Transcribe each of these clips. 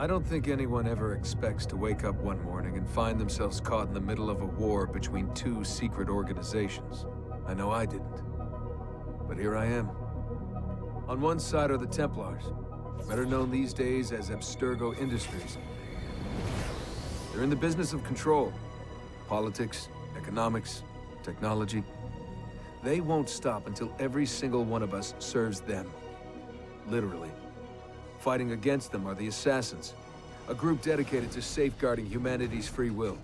I don't think anyone ever expects to wake up one morning and find themselves caught in the middle of a war between two secret organizations. I know I didn't. But here I am. On one side are the Templars, better known these days as Abstergo Industries. They're in the business of control. Politics, economics, technology. They won't stop until every single one of us serves them. Literally. Fighting against them are the Assassins, a group dedicated to safeguarding humanity's free will.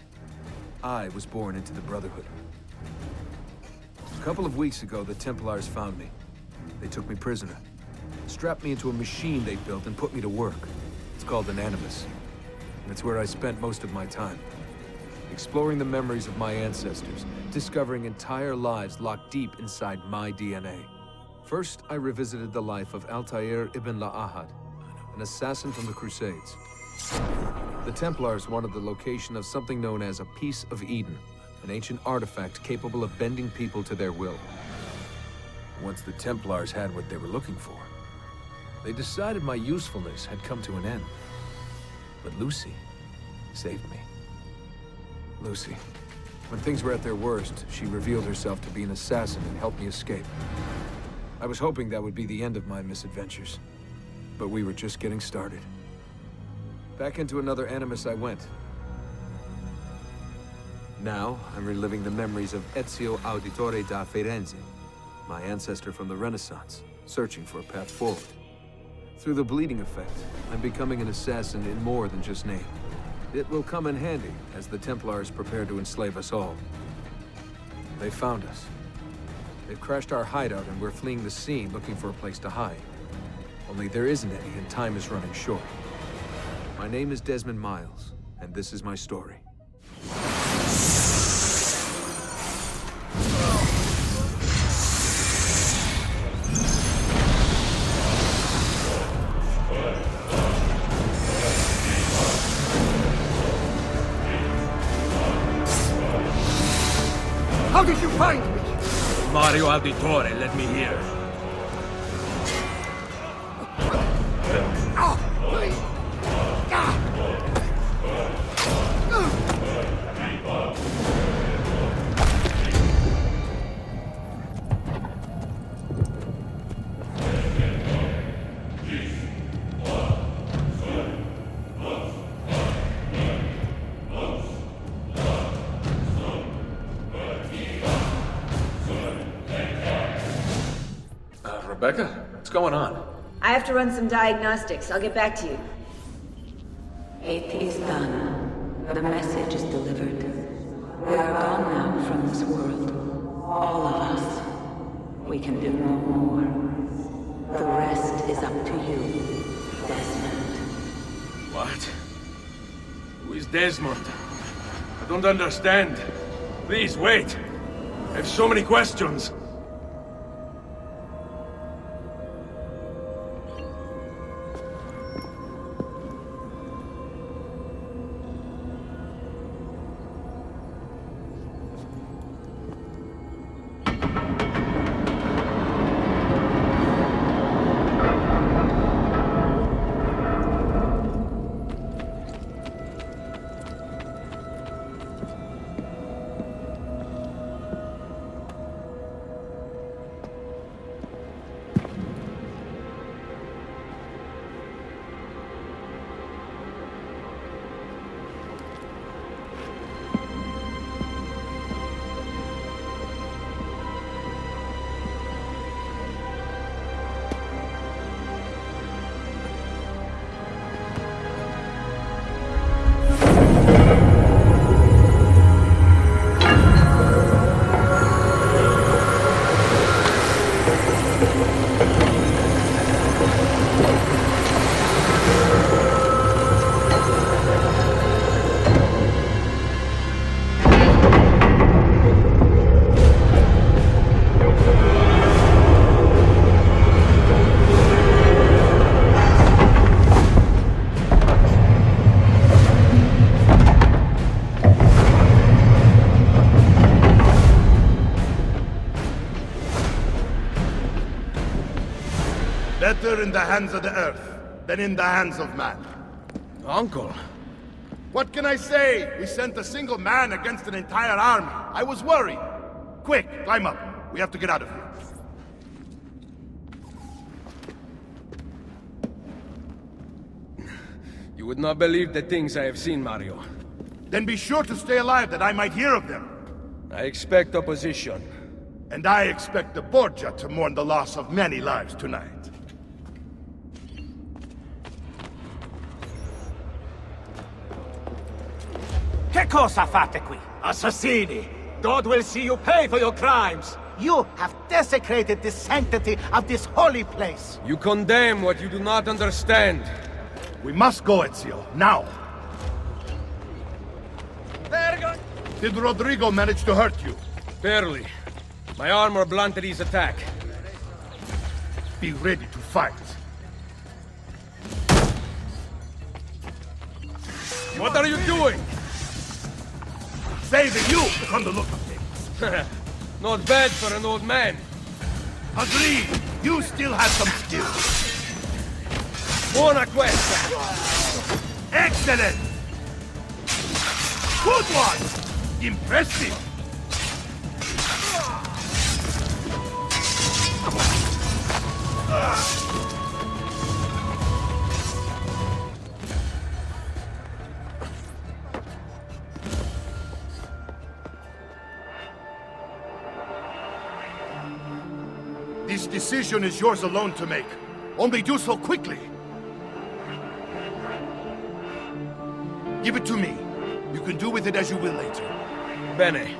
I was born into the Brotherhood. A couple of weeks ago, the Templars found me. They took me prisoner, strapped me into a machine they built and put me to work. It's called an Animus, and it's where I spent most of my time. Exploring the memories of my ancestors, discovering entire lives locked deep inside my DNA. First, I revisited the life of Altair ibn La'ahad, an assassin from the Crusades. The Templars wanted the location of something known as a Piece of Eden, an ancient artifact capable of bending people to their will. Once the Templars had what they were looking for, they decided my usefulness had come to an end. But Lucy saved me. Lucy. When things were at their worst, she revealed herself to be an assassin and helped me escape. I was hoping that would be the end of my misadventures, but we were just getting started. Back into another Animus I went. Now, I'm reliving the memories of Ezio Auditore da Firenze, my ancestor from the Renaissance, searching for a path forward. Through the bleeding effect, I'm becoming an assassin in more than just name. It will come in handy as the Templars prepare to enslave us all. They found us. They've crashed our hideout and we're fleeing the scene looking for a place to hide. Only there isn't any and time is running short. My name is Desmond Miles, and this is my story. How did you find me? Mario Auditore, let me hear. Rebecca? What's going on? I have to run some diagnostics. I'll get back to you. It is done. The message is delivered. We are gone now from this world. All of us. We can do no more. The rest is up to you, Desmond. What? Who is Desmond? I don't understand. Please, wait. I have so many questions. Better in the hands of the earth than in the hands of man. Uncle. What can I say? We sent a single man against an entire army. I was worried. Quick, climb up. We have to get out of here. You would not believe the things I have seen, Mario. Then be sure to stay alive that I might hear of them. I expect opposition. And I expect the Borgia to mourn the loss of many lives tonight. Che cosa fate qui? Assassini! God will see you pay for your crimes! You have desecrated the sanctity of this holy place! You condemn what you do not understand. We must go, Ezio, now! Did Rodrigo manage to hurt you? Barely. My armor blunted his attack. Be ready to fight. What are you doing? Saving you from the look of things. Not bad for an old man. Agreed. You still have some skills. Buona questa. Excellent! Good one! Impressive! This decision is yours alone to make. Only do so quickly. Give it to me. You can do with it as you will later. Bene.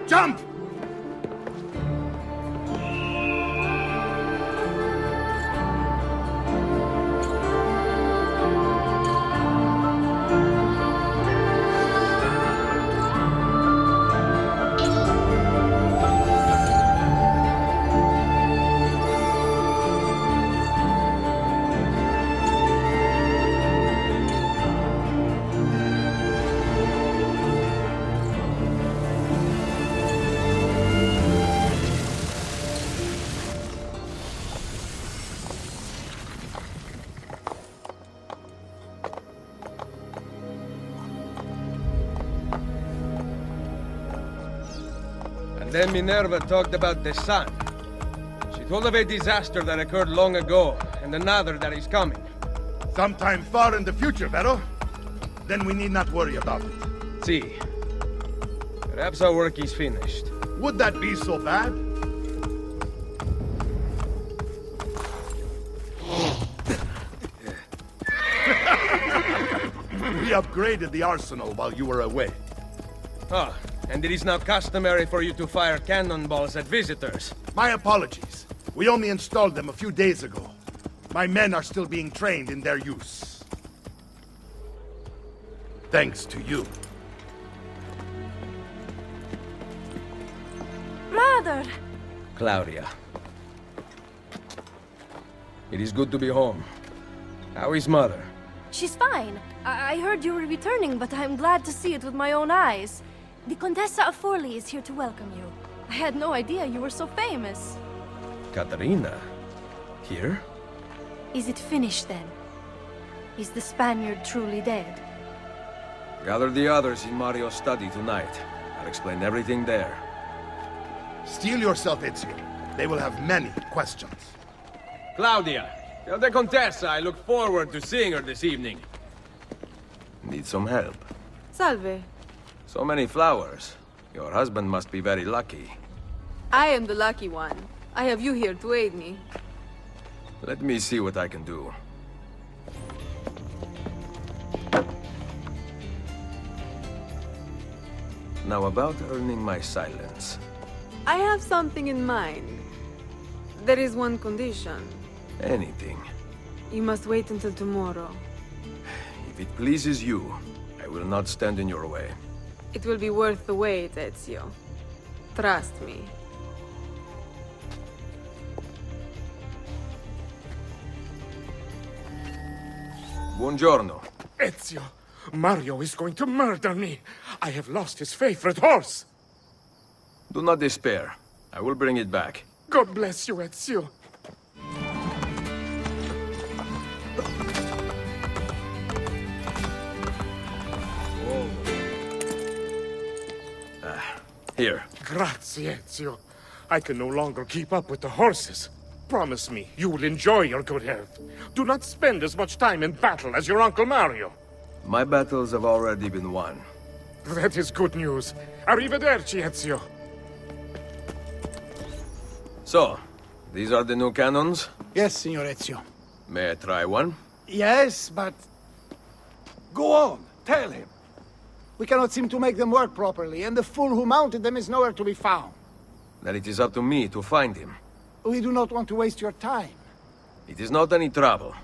Jump! Then Minerva talked about the sun. She told of a disaster that occurred long ago, and another that is coming. Sometime far in the future, Vero? Then we need not worry about it. See. Perhaps our work is finished. Would that be so bad? We upgraded the arsenal while you were away. Ah, and it is now customary for you to fire cannonballs at visitors. My apologies. We only installed them a few days ago. My men are still being trained in their use. Thanks to you. Mother! Claudia. It is good to be home. How is Mother? She's fine. I heard you were returning, but I'm glad to see it with my own eyes. The Contessa of Forli is here to welcome you. I had no idea you were so famous. Caterina? Here? Is it finished then? Is the Spaniard truly dead? Gather the others in Mario's study tonight. I'll explain everything there. Steel yourself, Ezio. They will have many questions. Claudia, tell the Contessa I look forward to seeing her this evening. Need some help. Salve. So many flowers. Your husband must be very lucky. I am the lucky one. I have you here to aid me. Let me see what I can do. Now about earning my silence. I have something in mind. There is one condition. Anything. You must wait until tomorrow. If it pleases you, I will not stand in your way. It will be worth the wait, Ezio. Trust me. Buongiorno. Ezio, Mario is going to murder me. I have lost his favorite horse. Do not despair. I will bring it back. God bless you, Ezio. Here. Grazie, Ezio. I can no longer keep up with the horses. Promise me you will enjoy your good health. Do not spend as much time in battle as your Uncle Mario. My battles have already been won. That is good news. Arrivederci, Ezio. So, these are the new cannons? Yes, Signor Ezio. May I try one? Yes, but... Go on, tell him. We cannot seem to make them work properly, and the fool who mounted them is nowhere to be found. Then it is up to me to find him. We do not want to waste your time. It is not any trouble.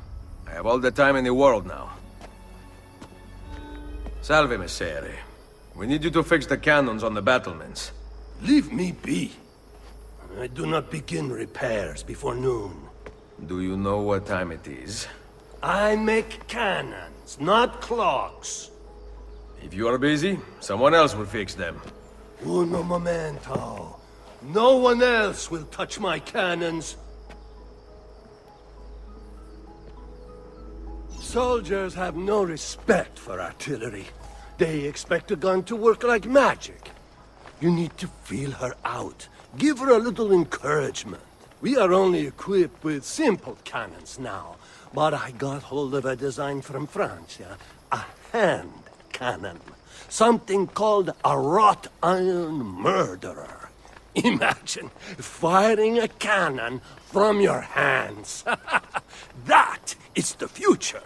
I have all the time in the world now. Salve, Messere. We need you to fix the cannons on the battlements. Leave me be. I do not begin repairs before noon. Do you know what time it is? I make cannons, not clocks. If you are busy, someone else will fix them. Uno momento. No one else will touch my cannons. Soldiers have no respect for artillery. They expect a gun to work like magic. You need to feel her out. Give her a little encouragement. We are only equipped with simple cannons now, but I got hold of a design from France, a hand cannon. Something called a wrought iron murderer. Imagine firing a cannon from your hands. That is the future.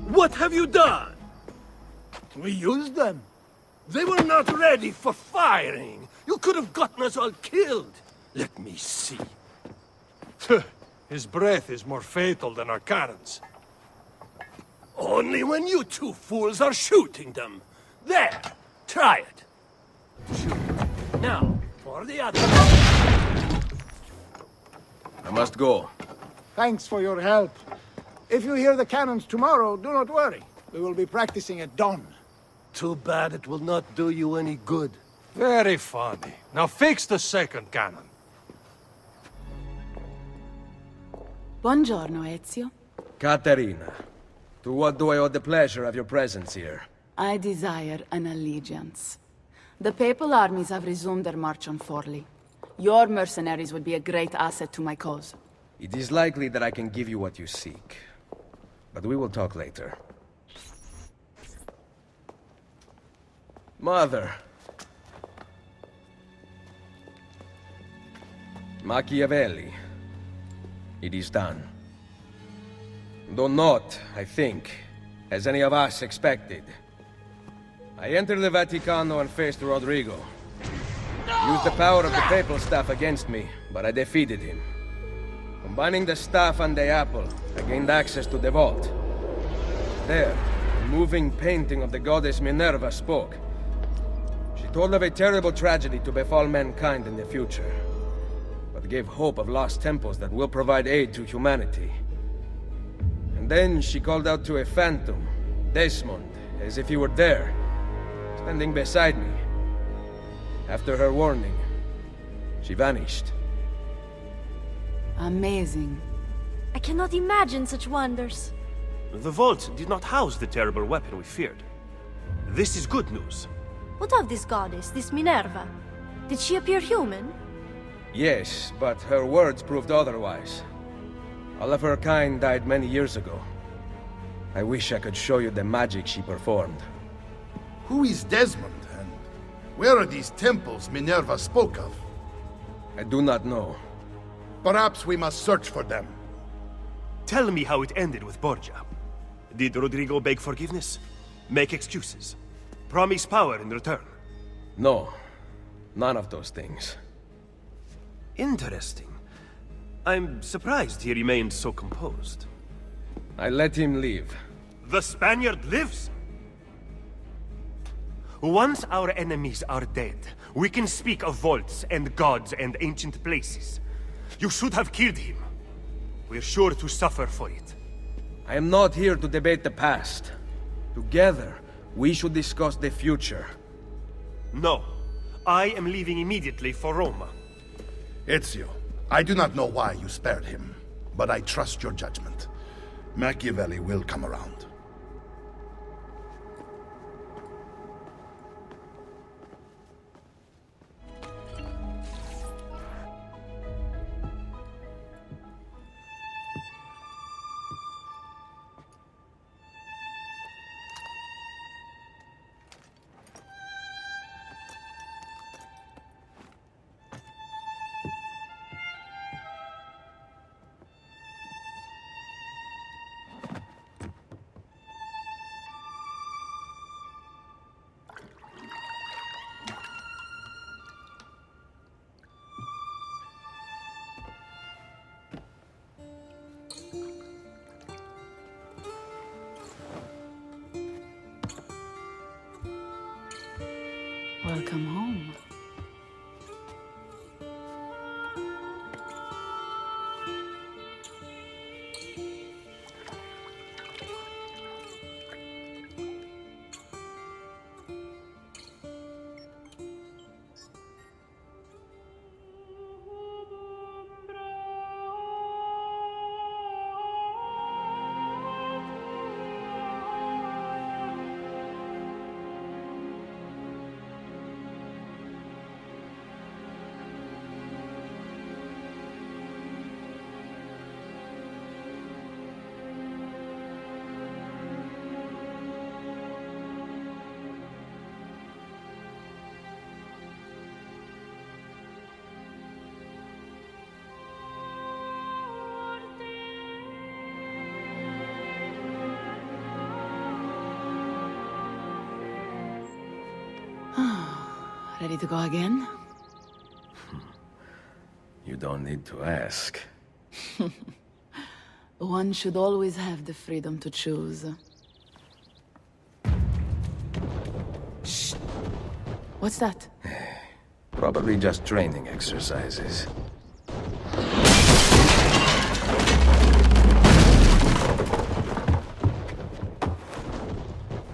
What have you done? We used them. They were not ready for firing. You could have gotten us all killed. Let me see. His breath is more fatal than our cannons. Only when you two fools are shooting them. There, try it. Shoot. Now, for the other. I must go. Thanks for your help. If you hear the cannons tomorrow, do not worry. We will be practicing at dawn. Too bad it will not do you any good. Very funny. Now fix the second cannon. Buongiorno, Ezio. Caterina, to what do I owe the pleasure of your presence here? I desire an allegiance. The papal armies have resumed their march on Forli. Your mercenaries would be a great asset to my cause. It is likely that I can give you what you seek. But we will talk later. Mother. Machiavelli. It is done. Though not, I think, as any of us expected. I entered the Vaticano and faced Rodrigo. Used the power of the papal staff against me, but I defeated him. Combining the staff and the apple, I gained access to the vault. There, a moving painting of the goddess Minerva spoke. She told of a terrible tragedy to befall mankind in the future, but gave hope of lost temples that will provide aid to humanity. And then she called out to a phantom, Desmond, as if he were there, standing beside me. After her warning, she vanished. Amazing. I cannot imagine such wonders. The vault did not house the terrible weapon we feared. This is good news. What of this goddess, this Minerva? Did she appear human? Yes, but her words proved otherwise. All of her kind died many years ago. I wish I could show you the magic she performed. Who is Desmond, and where are these temples Minerva spoke of? I do not know. Perhaps we must search for them. Tell me how it ended with Borgia. Did Rodrigo beg forgiveness? Make excuses? Promise power in return? No. None of those things. Interesting. I'm surprised he remained so composed. I let him leave. The Spaniard lives? Once our enemies are dead, we can speak of vaults and gods and ancient places. You should have killed him. We're sure to suffer for it. I am not here to debate the past. Together, we should discuss the future. No. I am leaving immediately for Roma. Ezio, I do not know why you spared him, but I trust your judgment. Machiavelli will come around. Welcome home. Ready to go again? You don't need to ask. One should always have the freedom to choose. Shh! What's that? Probably just training exercises.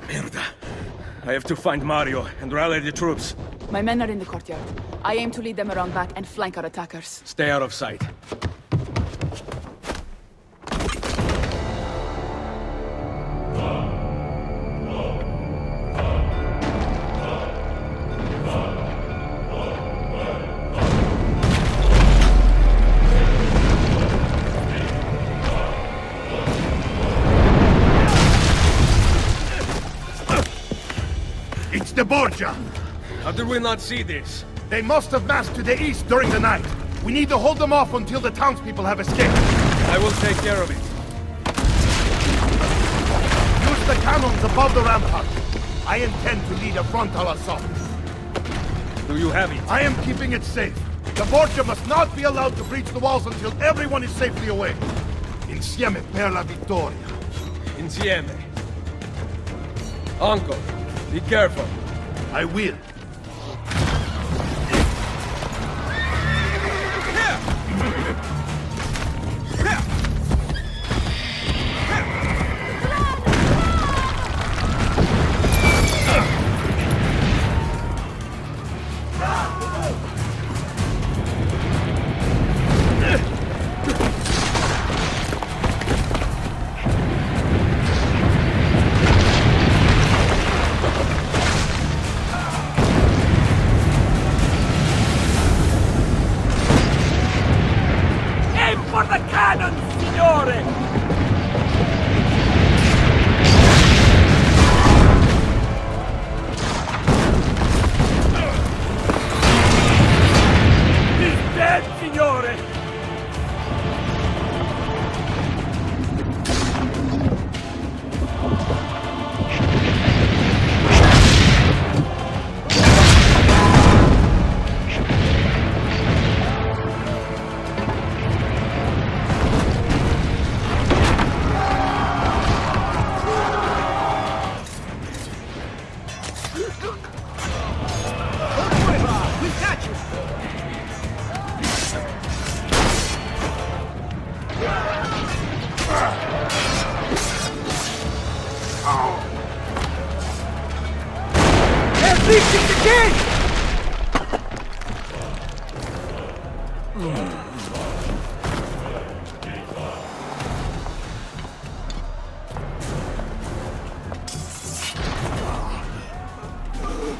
Merda. I have to find Mario and rally the troops. My men are in the courtyard. I aim to lead them around back and flank our attackers. Stay out of sight. It's the Borgia! How did we not see this? They must have massed to the east during the night. We need to hold them off until the townspeople have escaped. I will take care of it. Use the cannons above the rampart. I intend to lead a frontal assault. Do you have it? I am keeping it safe. The Borgia must not be allowed to breach the walls until everyone is safely away. Insieme per la vittoria. Insieme. Uncle, be careful. I will.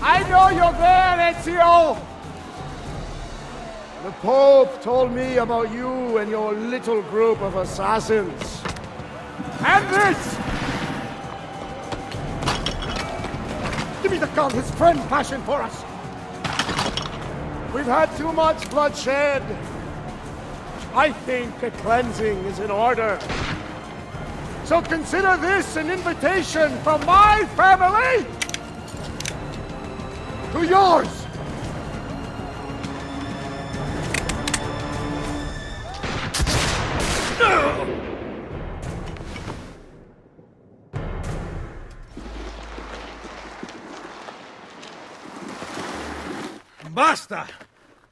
I know you're there, Ezio! The Pope told me about you and your little group of assassins. And this! Give me the gun his friend fashioned for us! We've had too much bloodshed. I think a cleansing is in order. So consider this an invitation from my family to yours! Basta!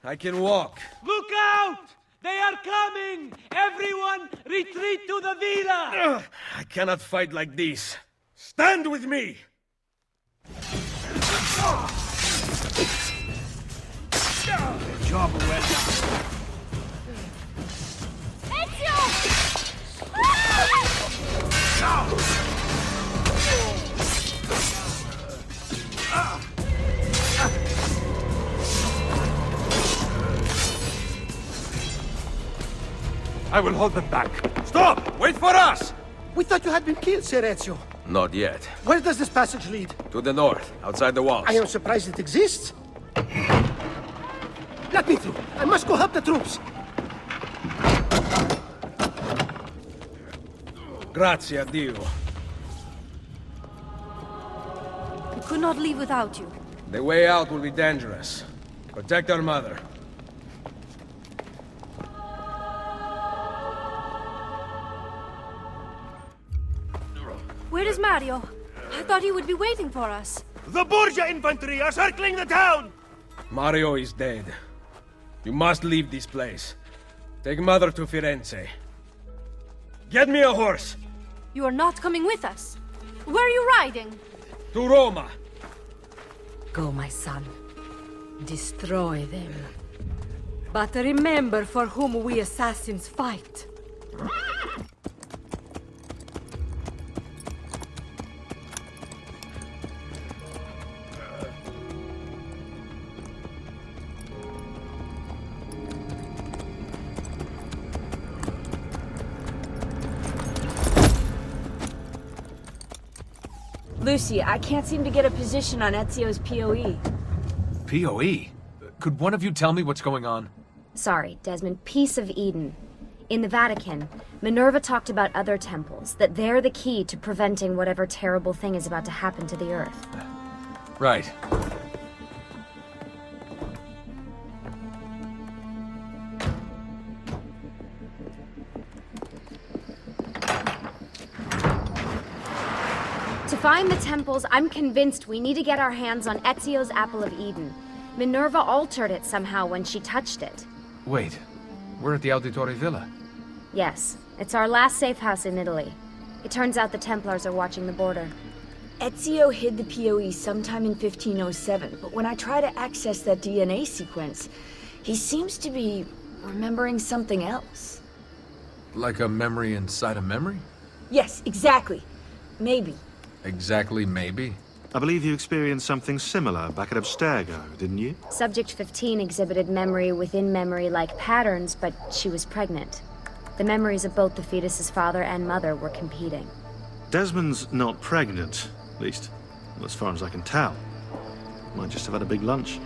I can walk. Look out! They are coming! Everyone, retreat to the villa! I cannot fight like this. Stand with me! Good job, well done. I will hold them back. Stop! Wait for us! We thought you had been killed, Sir Ezio. Not yet. Where does this passage lead? To the north, outside the walls. I am surprised it exists. Let me through. I must go help the troops. Grazie a Dio. We could not leave without you. The way out will be dangerous. Protect our mother. Where is Mario? I thought he would be waiting for us. The Borgia infantry are circling the town! Mario is dead. You must leave this place. Take Mother to Firenze. Get me a horse! You are not coming with us. Where are you riding? To Roma! Go, my son. Destroy them. But remember for whom we assassins fight. Lucy, I can't seem to get a position on Ezio's PoE. PoE? Could one of you tell me what's going on? Sorry, Desmond. Peace of Eden. In the Vatican, Minerva talked about other temples, that they're the key to preventing whatever terrible thing is about to happen to the Earth. Right. To find the temples, I'm convinced we need to get our hands on Ezio's Apple of Eden. Minerva altered it somehow when she touched it. Wait, we're at the Auditore Villa. Yes, it's our last safe house in Italy. It turns out the Templars are watching the border. Ezio hid the PoE sometime in 1507, but when I try to access that DNA sequence, he seems to be remembering something else. Like a memory inside a memory? Yes, exactly. Maybe. Exactly, maybe? I believe you experienced something similar back at Abstergo, didn't you? Subject 15 exhibited memory within memory-like patterns, but she was pregnant. The memories of both the fetus's father and mother were competing. Desmond's not pregnant, at least as far as I can tell. Might just have had a big lunch.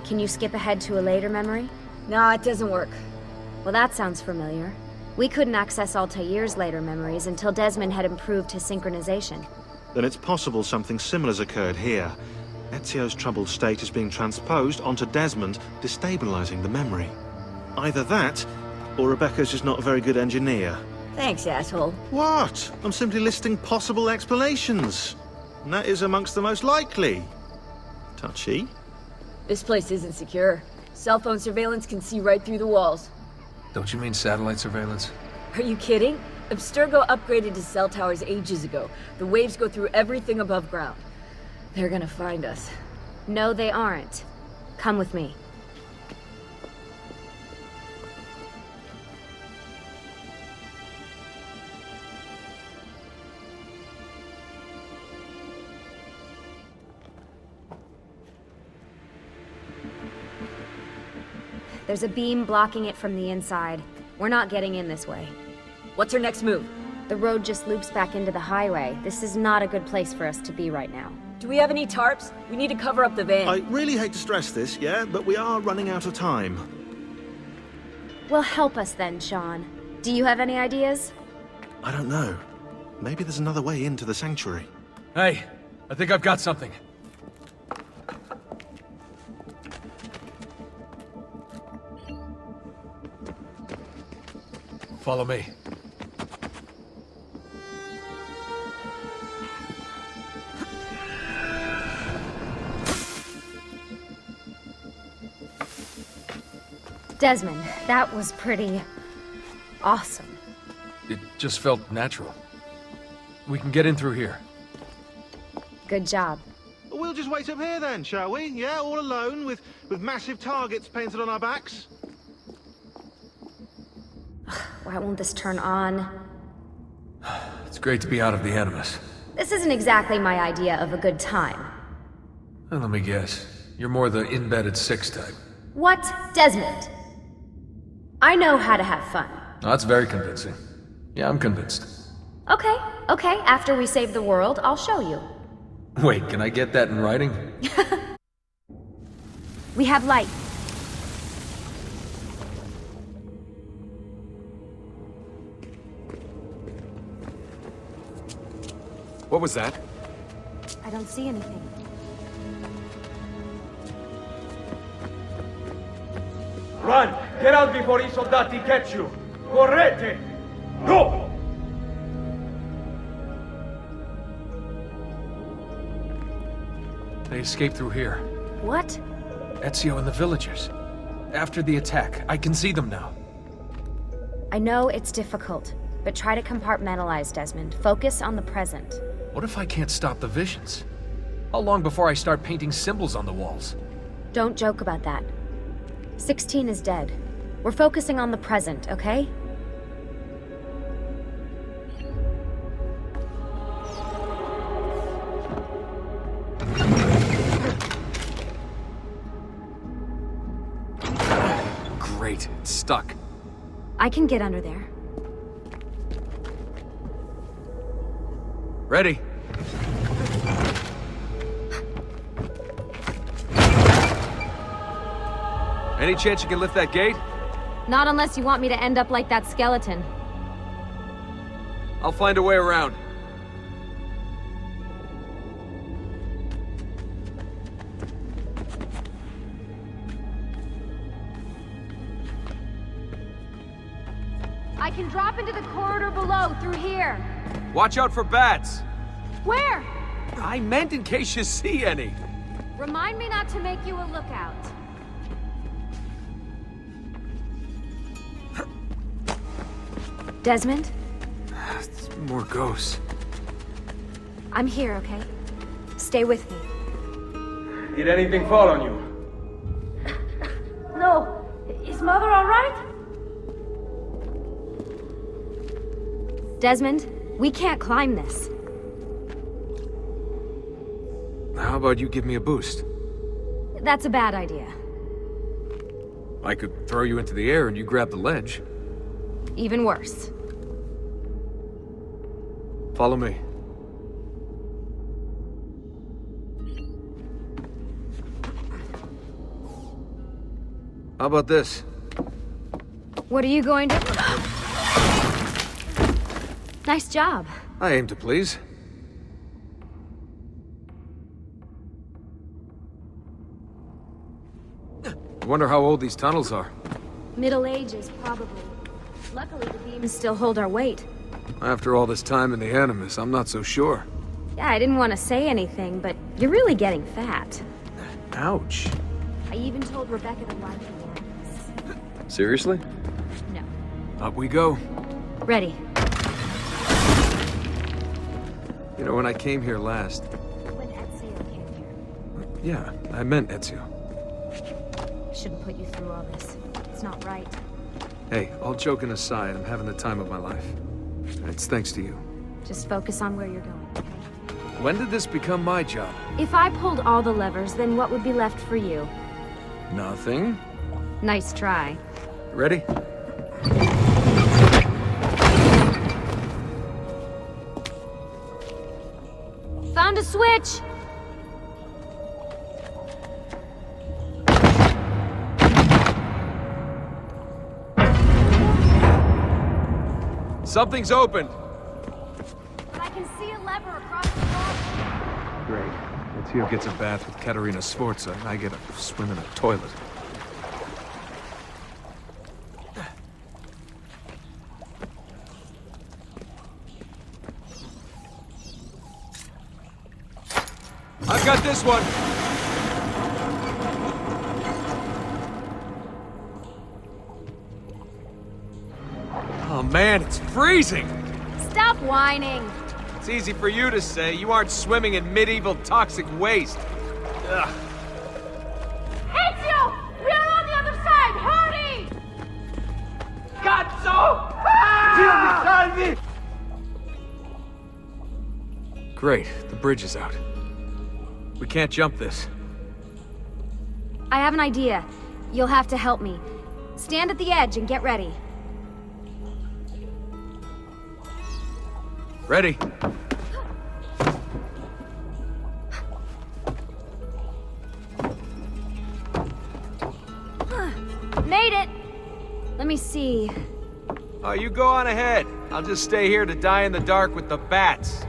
Can you skip ahead to a later memory? No, it doesn't work. Well, that sounds familiar. We couldn't access Altair's later memories until Desmond had improved his synchronization. Then it's possible something similar's occurred here. Ezio's troubled state is being transposed onto Desmond, destabilizing the memory. Either that, or Rebecca's just not a very good engineer. Thanks, asshole. What? I'm simply listing possible explanations. And that is amongst the most likely. Touchy. This place isn't secure. Cell phone surveillance can see right through the walls. Don't you mean satellite surveillance? Are you kidding? Abstergo upgraded to cell towers ages ago. The waves go through everything above ground. They're gonna find us. No, they aren't. Come with me. There's a beam blocking it from the inside. We're not getting in this way. What's her next move? The road just loops back into the highway. This is not a good place for us to be right now. Do we have any tarps? We need to cover up the van. I really hate to stress this, yeah, but we are running out of time. Well, help us then, Sean. Do you have any ideas? I don't know. Maybe there's another way into the sanctuary. Hey, I think I've got something. Follow me. Desmond, that was pretty... awesome. It just felt natural. We can get in through here. Good job. We'll just wait up here then, shall we? Yeah, all alone, with massive targets painted on our backs? Why won't this turn on? It's great to be out of the Animus. This isn't exactly my idea of a good time. Well, let me guess. You're more the embedded six type. What? Desmond? I know how to have fun. Oh, that's very convincing. Yeah, I'm convinced. Okay, after we save the world, I'll show you. Wait, can I get that in writing? We have light. What was that? I don't see anything. Run! Get out before I soldati catch you! Correte! Go! They escaped through here. What? Ezio and the villagers. After the attack, I can see them now. I know it's difficult, but try to compartmentalize, Desmond. Focus on the present. What if I can't stop the visions? How long before I start painting symbols on the walls? Don't joke about that. 16 is dead. We're focusing on the present, okay? Great, it's stuck. I can get under there. Ready. Any chance you can lift that gate? Not unless you want me to end up like that skeleton. I'll find a way around. I can drop into the corridor below, through here. Watch out for bats. Where? I meant in case you see any. Remind me not to make you a lookout. Desmond? More ghosts. I'm here, okay? Stay with me. Did anything fall on you? No. Is Mother all right? Desmond, we can't climb this. How about you give me a boost? That's a bad idea. I could throw you into the air and you grab the ledge. Even worse. Follow me. How about this? What are you going to... Nice job. I aim to please. I wonder how old these tunnels are. Middle Ages, probably. Luckily, the beams still hold our weight. After all this time in the Animus, I'm not so sure. Yeah, I didn't want to say anything, but you're really getting fat. Ouch. I even told Rebecca to like the Animus. Seriously? No. Up we go. Ready. You know, when I came here last... When Ezio came here. Yeah, I meant Ezio. I shouldn't put you through all this. It's not right. Hey, all joking aside, I'm having the time of my life. It's thanks to you. Just focus on where you're going, okay? When did this become my job? If I pulled all the levers, then what would be left for you? Nothing. Nice try. Ready? Found a switch! Something's opened! But I can see a lever across the wall. Great. Ezio gets a bath with Caterina Sforza, and I get a swim in a toilet. I've got this one! Oh man, it's freezing! Stop whining! It's easy for you to say. You aren't swimming in medieval toxic waste. Ugh. Ezio! We are on the other side! Hurry! Cazzo! Salvi! Great, the bridge is out. We can't jump this. I have an idea. You'll have to help me. Stand at the edge and get ready. Ready. Made it! Let me see. Oh, you go on ahead. I'll just stay here to die in the dark with the bats.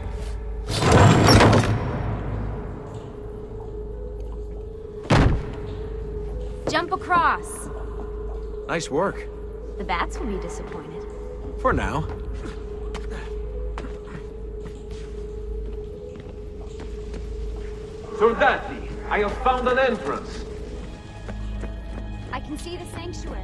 Jump across. Nice work. The bats will be disappointed. For now. Soldati, I have found an entrance. I can see the sanctuary.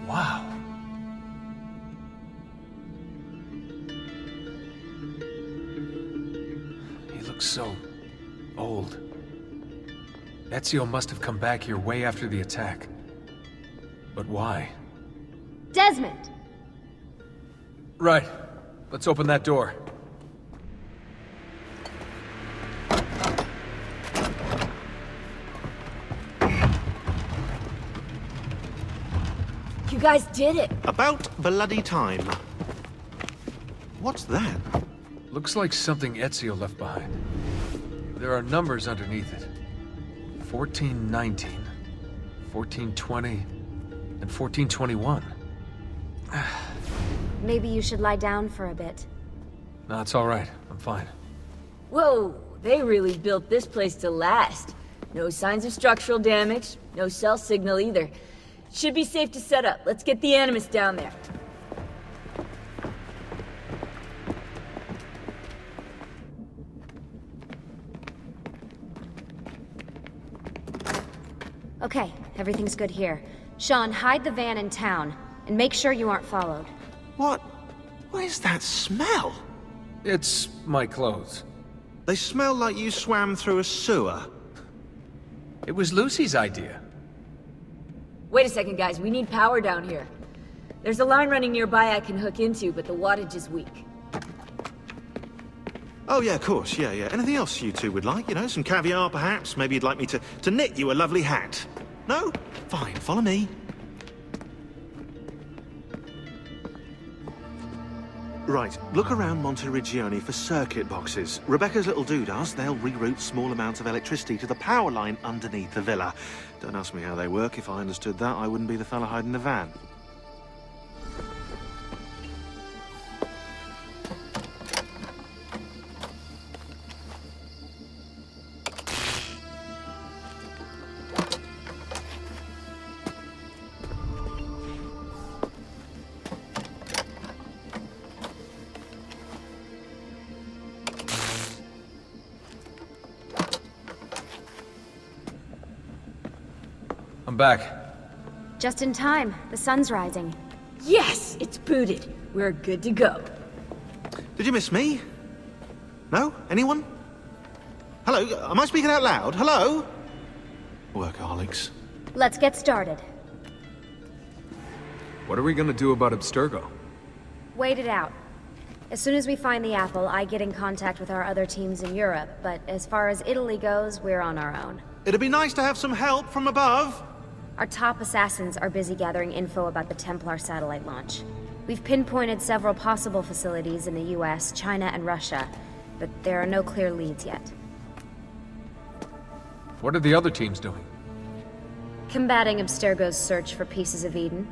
Wow. He looks so old. Ezio must have come back here way after the attack. But why? Desmond! Right. Let's open that door. You guys did it! About bloody time. What's that? Looks like something Ezio left behind. There are numbers underneath it. 1419, 1420, and 1421. Maybe you should lie down for a bit. No, it's all right. I'm fine. Whoa, they really built this place to last. No signs of structural damage, no cell signal either. Should be safe to set up. Let's get the Animus down there. Okay, everything's good here. Sean, hide the van in town, and make sure you aren't followed. What is that smell? It's my clothes. They smell like you swam through a sewer. It was Lucy's idea. Wait a second, guys. We need power down here. There's a line running nearby I can hook into, but the wattage is weak. Oh yeah, of course, yeah. Anything else you two would like? You know, some caviar perhaps? Maybe you'd like me to knit you a lovely hat? No? Fine, follow me. Right, look around Monteriggioni for circuit boxes. Rebecca's little doodahs, they'll reroute small amounts of electricity to the power line underneath the villa. Don't ask me how they work. If I understood that, I wouldn't be the fella hiding the van. I'm back. Just in time. The sun's rising. Yes! It's booted. We're good to go. Did you miss me? No? Anyone? Hello? Am I speaking out loud? Hello? Workaholics. Let's get started. What are we gonna do about Abstergo? Wait it out. As soon as we find the apple, I get in contact with our other teams in Europe, but as far as Italy goes, we're on our own. It'd be nice to have some help from above. Our top assassins are busy gathering info about the Templar satellite launch. We've pinpointed several possible facilities in the US, China, and Russia, but there are no clear leads yet. What are the other teams doing? Combating Abstergo's search for pieces of Eden.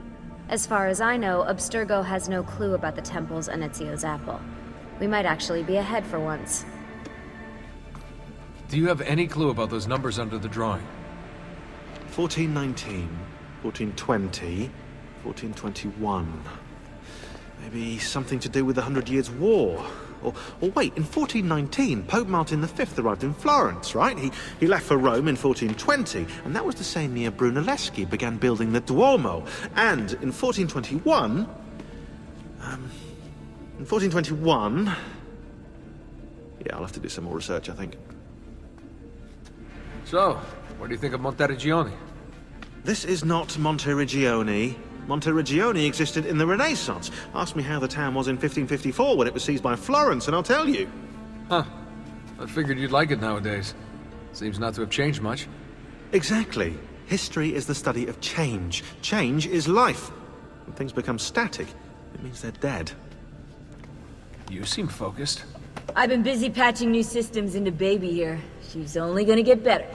As far as I know, Abstergo has no clue about the temples and Ezio's apple. We might actually be ahead for once. Do you have any clue about those numbers under the drawing? 1419, 1420, 1421. Maybe something to do with the 100 Years' War. Or wait, in 1419, Pope Martin V arrived in Florence, right? He left for Rome in 1420, and that was the same year Brunelleschi began building the Duomo. And in 1421... Yeah, I'll have to do some more research, I think. So, what do you think of Monteriggioni? This is not Monteriggioni. Monteriggioni existed in the Renaissance. Ask me how the town was in 1554 when it was seized by Florence, and I'll tell you. Huh. I figured you'd like it nowadays. Seems not to have changed much. Exactly. History is the study of change. Change is life. When things become static, it means they're dead. You seem focused. I've been busy patching new systems into Baby here. She's only gonna get better.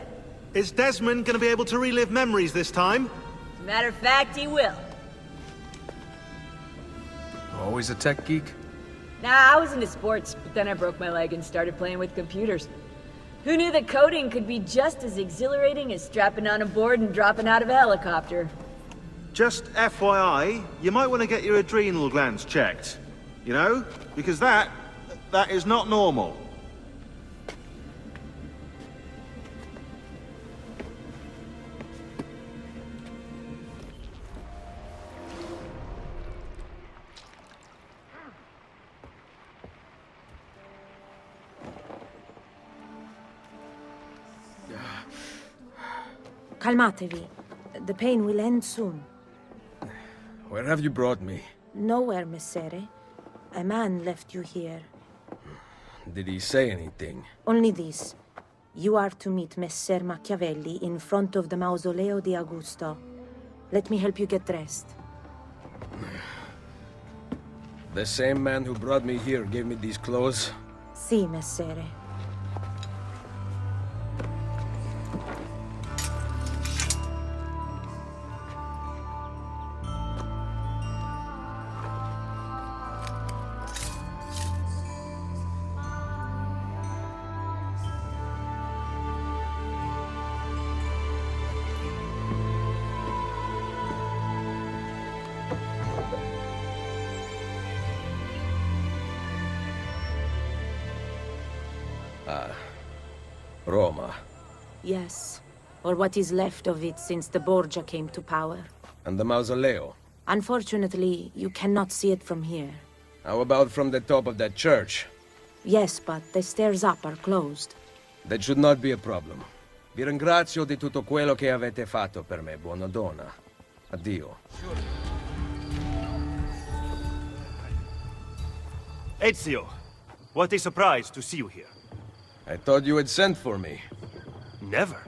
Is Desmond gonna be able to relive memories this time? As a matter of fact, he will. Always a tech geek? Nah, I was into sports, but then I broke my leg and started playing with computers. Who knew that coding could be just as exhilarating as strapping on a board and dropping out of a helicopter? Just FYI, you might want to get your adrenal glands checked. You know? Because that is not normal. Calmatevi. The pain will end soon. Where have you brought me? Nowhere, Messere. A man left you here. Did he say anything? Only this. You are to meet Messer Machiavelli in front of the Mausoleo di Augusto. Let me help you get dressed. The same man who brought me here gave me these clothes? Si, Messere. Roma. Yes. Or what is left of it since the Borgia came to power. And the Mausoleo? Unfortunately, you cannot see it from here. How about from the top of that church? Yes, but the stairs up are closed. That should not be a problem. Vi ringrazio di tutto quello che avete fatto per me, buona donna. Addio. Ezio, what a surprise to see you here. I thought you had sent for me. Never.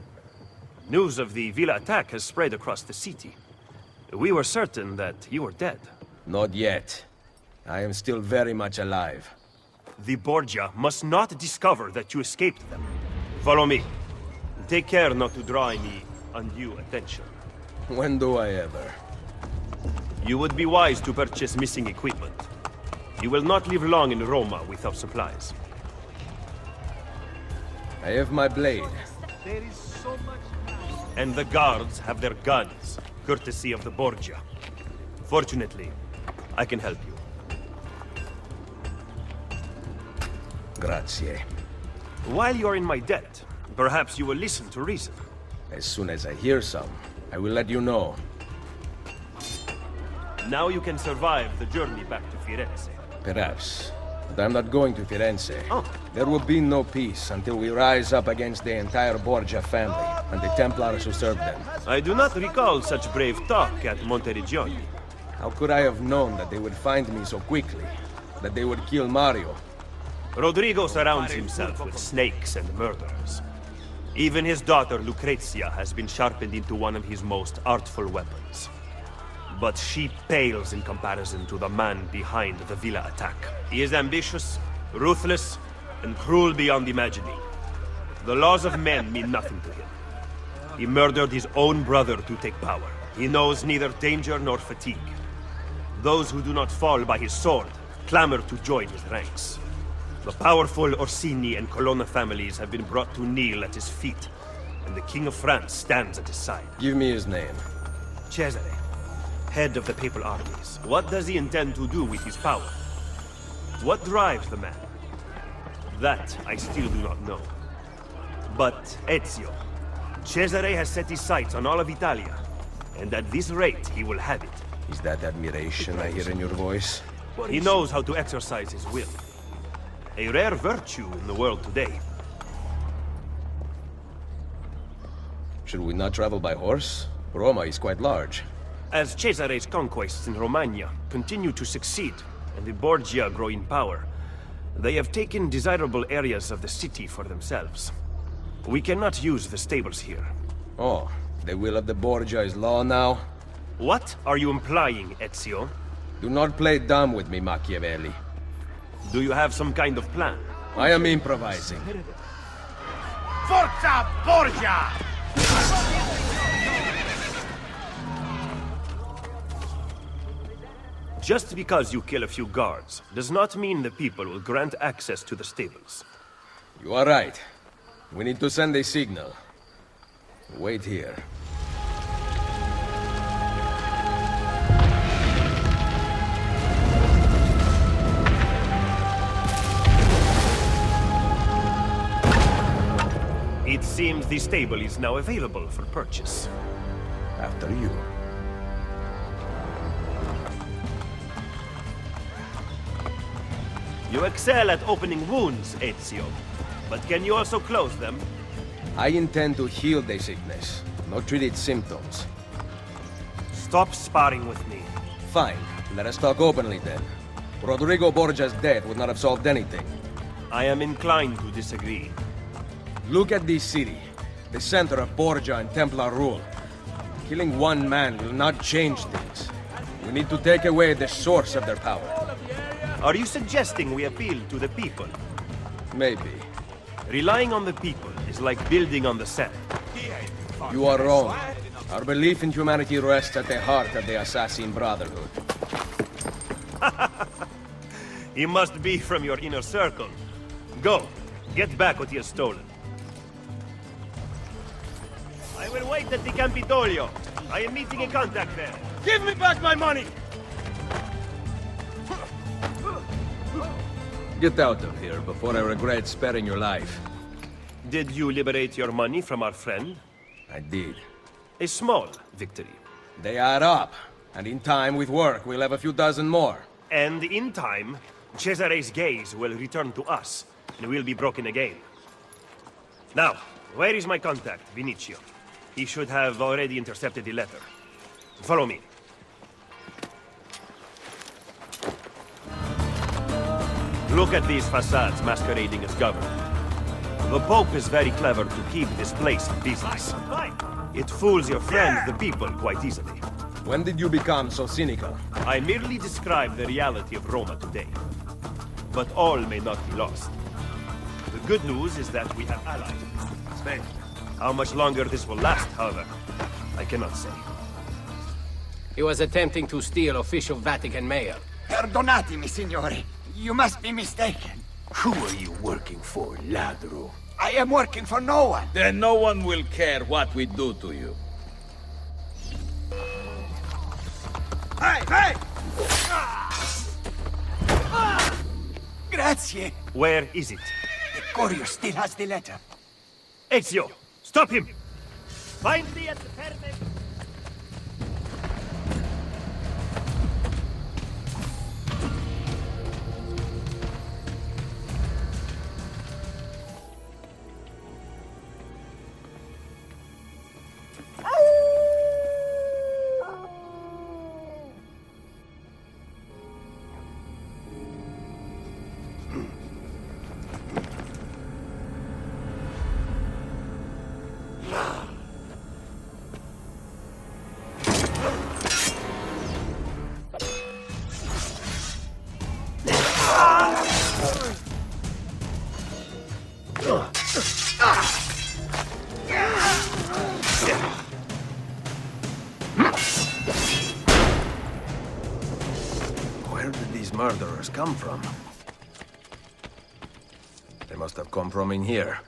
News of the Villa attack has spread across the city. We were certain that you were dead. Not yet. I am still very much alive. The Borgia must not discover that you escaped them. Follow me. Take care not to draw any undue attention. When do I ever? You would be wise to purchase missing equipment. You will not live long in Roma without supplies. I have my blade. There is so much... And the guards have their guns, courtesy of the Borgia. Fortunately, I can help you. Grazie. While you're in my debt, perhaps you will listen to reason. As soon as I hear some, I will let you know. Now you can survive the journey back to Firenze. Perhaps. But I'm not going to Firenze. Oh. There will be no peace until we rise up against the entire Borgia family and the Templars who serve them. I do not recall such brave talk at Monteriggioni. How could I have known that they would find me so quickly? That they would kill Mario? Rodrigo surrounds himself with snakes and murderers. Even his daughter Lucrezia has been sharpened into one of his most artful weapons. But she pales in comparison to the man behind the Villa attack. He is ambitious, ruthless, and cruel beyond imagining. The laws of men mean nothing to him. He murdered his own brother to take power. He knows neither danger nor fatigue. Those who do not fall by his sword clamor to join his ranks. The powerful Orsini and Colonna families have been brought to kneel at his feet, and the King of France stands at his side. Give me his name. Cesare. head of the papal armies. What does he intend to do with his power? What drives the man? That I still do not know. But Ezio, Cesare has set his sights on all of Italia, and at this rate he will have it. Is that admiration I hear in your voice? He knows how to exercise his will. A rare virtue in the world today. Should we not travel by horse? Roma is quite large. As Cesare's conquests in Romagna continue to succeed, and the Borgia grow in power, they have taken desirable areas of the city for themselves. We cannot use the stables here. Oh, the will of the Borgia is law now? What are you implying, Ezio? Do not play dumb with me, Machiavelli. Do you have some kind of plan? I am improvising. Forza Borgia! Just because you kill a few guards does not mean the people will grant access to the stables. You are right. We need to send a signal. Wait here. It seems the stable is now available for purchase. After you. You excel at opening wounds, Ezio. But can you also close them? I intend to heal the sickness, not treat its symptoms. Stop sparring with me. Fine. Let us talk openly then. Rodrigo Borgia's death would not have solved anything. I am inclined to disagree. Look at this city, the center of Borgia and Templar rule. Killing one man will not change things. We need to take away the source of their power. Are you suggesting we appeal to the people? Maybe. Relying on the people is like building on the sand. You are wrong. Our belief in humanity rests at the heart of the assassin Brotherhood. He must be from your inner circle. Go, get back what he has stolen. I will wait at the Campidoglio. I am meeting a contact there. Give me back my money! Get out of here before I regret sparing your life. Did you liberate your money from our friend? I did. A small victory. They add up, and in time, with work, we'll have a few dozen more. And in time, Cesare's gaze will return to us, and we'll be broken again. Now, where is my contact, Vinicio? He should have already intercepted the letter. Follow me. Look at these facades masquerading as government. The Pope is very clever to keep this place in business. It fools your friends, the people, quite easily. When did you become so cynical? I merely describe the reality of Roma today. But all may not be lost. The good news is that we have allies. Spain. How much longer this will last, however, I cannot say. He was attempting to steal official Vatican mail. Perdonatemi, signore. You must be mistaken. Who are you working for, ladro? I am working for no one. Then no one will care what we do to you. Hey, hey! Grazie. Where is it? The courier still has the letter. Ezio, stop him! Find me at the permit! Where did these murderers come from? They must have come from in here.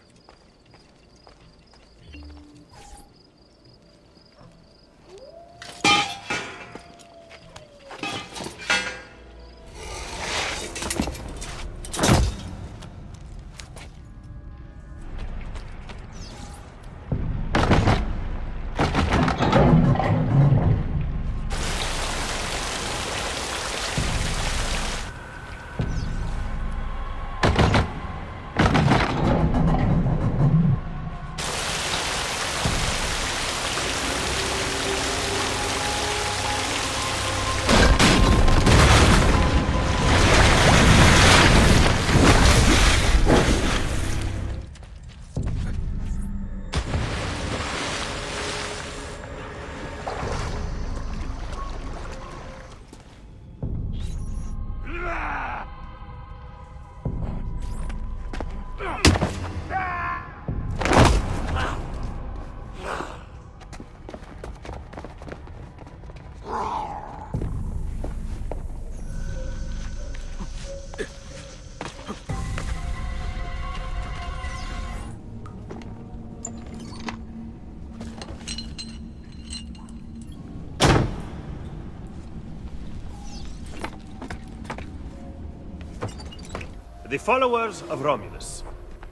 The followers of Romulus.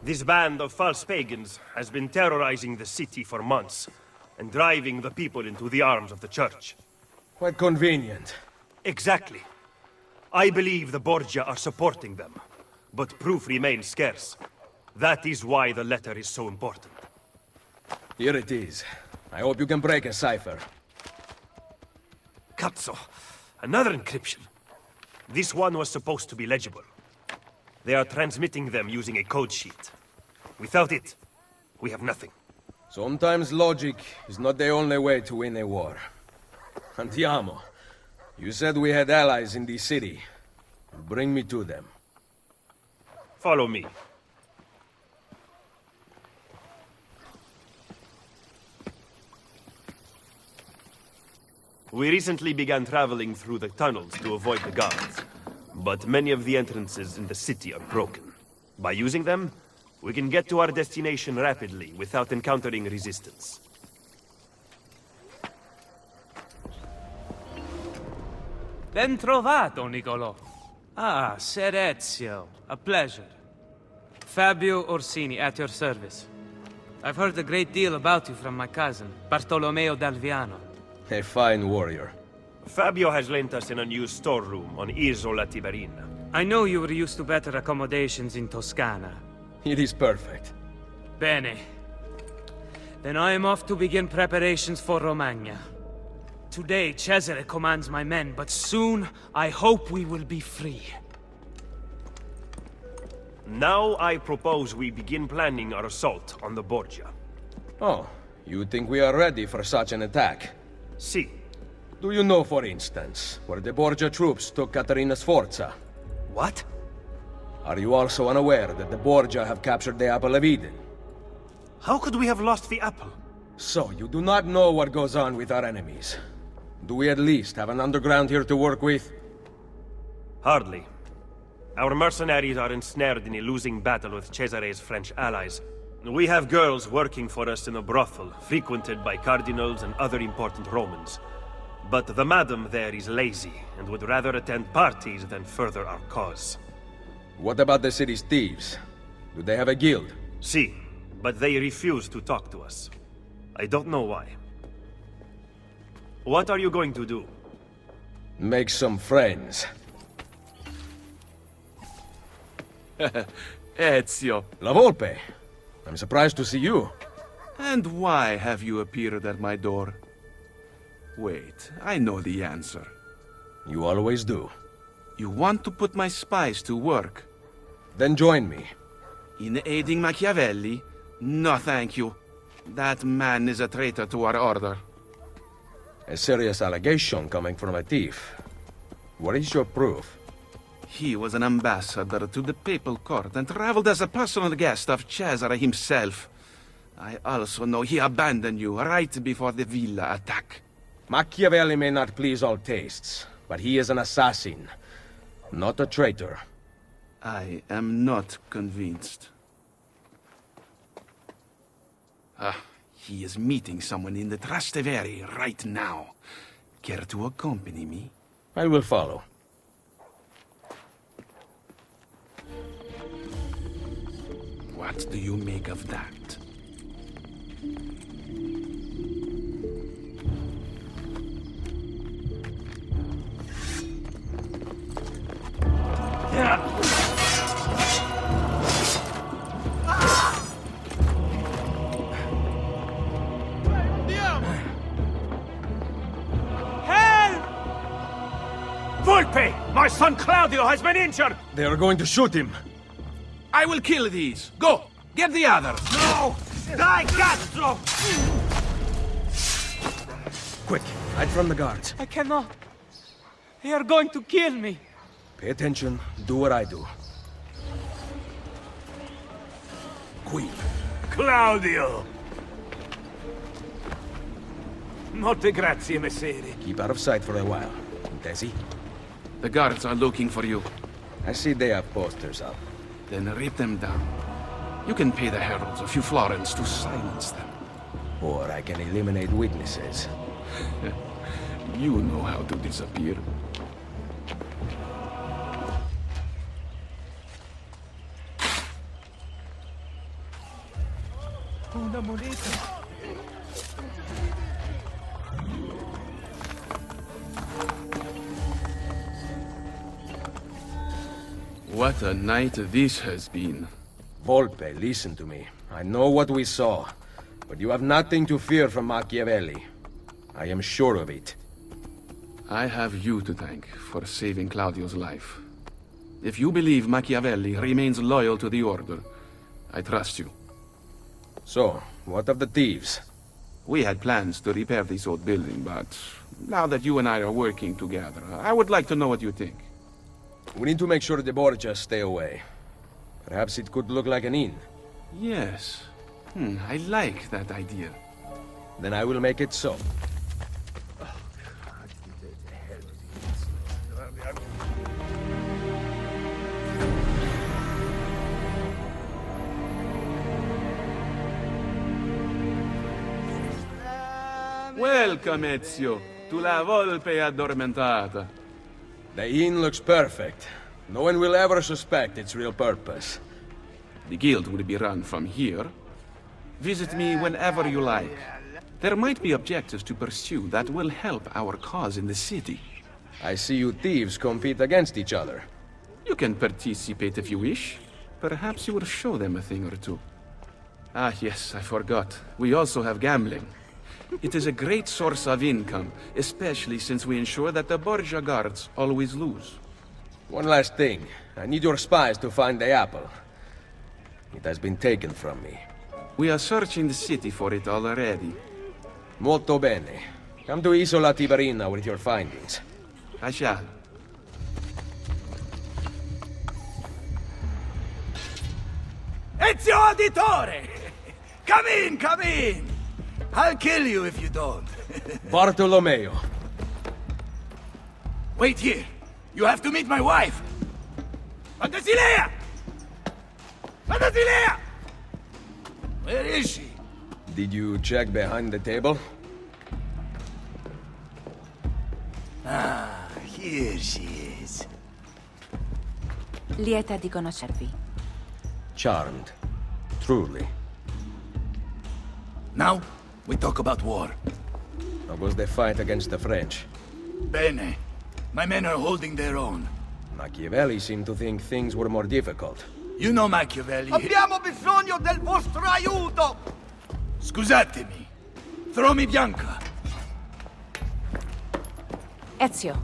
This band of false pagans has been terrorizing the city for months and driving the people into the arms of the church. Quite convenient. Exactly. I believe the Borgia are supporting them, but proof remains scarce. That is why the letter is so important. Here it is. I hope you can break a cipher. Cazzo! Another encryption. This one was supposed to be legible. They are transmitting them using a code sheet. Without it, we have nothing. Sometimes logic is not the only way to win a war. Andiamo. You said we had allies in this city. Bring me to them. Follow me. We recently began traveling through the tunnels to avoid the guards. But many of the entrances in the city are broken. By using them, we can get to our destination rapidly without encountering resistance. Ben trovato, Nicolò. Ah, Ser Ezio. A pleasure. Fabio Orsini, at your service. I've heard a great deal about you from my cousin, Bartolomeo d'Alviano. A fine warrior. Fabio has lent us an unused storeroom on Isola Tiberina. I know you were used to better accommodations in Toscana. It is perfect. Bene. Then I am off to begin preparations for Romagna. Today, Cesare commands my men, but soon I hope we will be free. Now I propose we begin planning our assault on the Borgia. Oh, you think we are ready for such an attack? Si. Do you know, for instance, where the Borgia troops took Caterina Sforza? What? Are you also unaware that the Borgia have captured the Apple of Eden? How could we have lost the apple? So, you do not know what goes on with our enemies. Do we at least have an underground here to work with? Hardly. Our mercenaries are ensnared in a losing battle with Cesare's French allies. We have girls working for us in a brothel, frequented by cardinals and other important Romans. But the madam there is lazy, and would rather attend parties than further our cause. What about the city's thieves? Do they have a guild? Si, but they refuse to talk to us. I don't know why. What are you going to do? Make some friends. Ezio. La Volpe. I'm surprised to see you. And why have you appeared at my door? Wait, I know the answer. You always do. You want to put my spies to work? Then join me. In aiding Machiavelli? No, thank you. That man is a traitor to our order. A serious allegation coming from a thief. What is your proof? He was an ambassador to the papal court and traveled as a personal guest of Cesare himself. I also know he abandoned you right before the villa attack. Machiavelli may not please all tastes, but he is an assassin, not a traitor. I am not convinced. He is meeting someone in the Trastevere right now. Care to accompany me? I will follow. What do you make of that? Volpe! My son Claudio has been injured! They are going to shoot him. I will kill these. Go! Get the others! No! Die, cazzo! Quick, hide from the guards. I cannot. They are going to kill me. Pay attention, do what I do. Qui. Claudio! Molte grazie, messere. Keep out of sight for a while. Desi? The guards are looking for you. I see they have posters up. Then rip them down. You can pay the heralds a few florins to silence them. Or I can eliminate witnesses. You know how to disappear. Una moneta. What a night this has been. Volpe, listen to me. I know what we saw, but you have nothing to fear from Machiavelli. I am sure of it. I have you to thank for saving Claudio's life. If you believe Machiavelli remains loyal to the Order, I trust you. So, what of the thieves? We had plans to repair this old building, but now that you and I are working together, I would like to know what you think. We need to make sure the Borgias stay away. Perhaps it could look like an inn. Yes. I like that idea. Then I will make it so. Welcome, Ezio, to La Volpe Addormentata. The inn looks perfect. No one will ever suspect its real purpose. The guild will be run from here. Visit me whenever you like. There might be objectives to pursue that will help our cause in the city. I see you thieves compete against each other. You can participate if you wish. Perhaps you will show them a thing or two. Ah, yes, I forgot. We also have gambling. It is a great source of income, especially since we ensure that the Borgia guards always lose. One last thing. I need your spies to find the apple. It has been taken from me. We are searching the city for it already. Molto bene. Come to Isola Tiberina with your findings. I shall. Ezio Auditore! Come in, come in! I'll kill you if you don't. Bartolomeo. Wait here. You have to meet my wife. Fantasilea! Fantasilea! Where is she? Did you check behind the table? Ah, here she is. Lieta di conoscervi. Charmed. Truly. Now, we talk about war. How was the fight against the French? Bene. My men are holding their own. Machiavelli seemed to think things were more difficult. You know Machiavelli. Abbiamo bisogno del vostro aiuto! Scusatemi. Throw me Bianca. Ezio,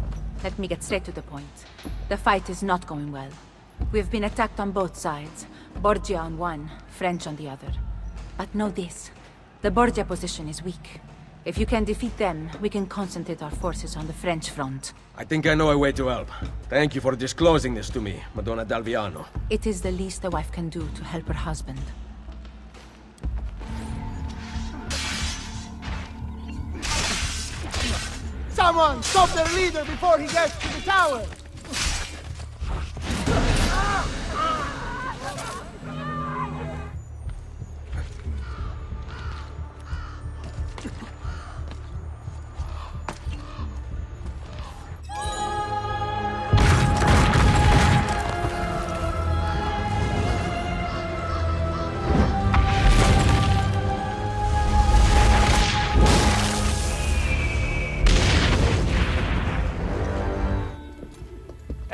let me get straight to the point. The fight is not going well. We've been attacked on both sides. Borgia on one, French on the other. But know this. The Borgia position is weak. If you can defeat them, we can concentrate our forces on the French front. I think I know a way to help. Thank you for disclosing this to me, Madonna Dalviano. It is the least a wife can do to help her husband. Someone stop their leader before he gets to the tower!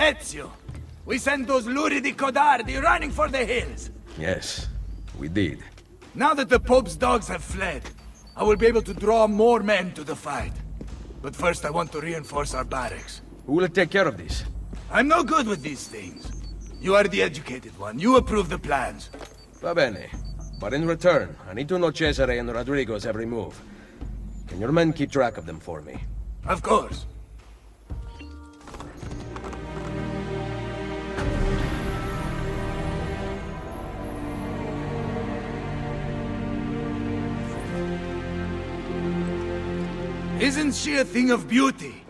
Ezio, we sent those luridi codardi running for the hills. Yes, we did. Now that the Pope's dogs have fled, I will be able to draw more men to the fight. But first I want to reinforce our barracks. Who will take care of this? I'm no good with these things. You are the educated one. You approve the plans. Va bene. But in return, I need to know Cesare and Rodrigo's every move. Can your men keep track of them for me? Of course. Isn't she a thing of beauty?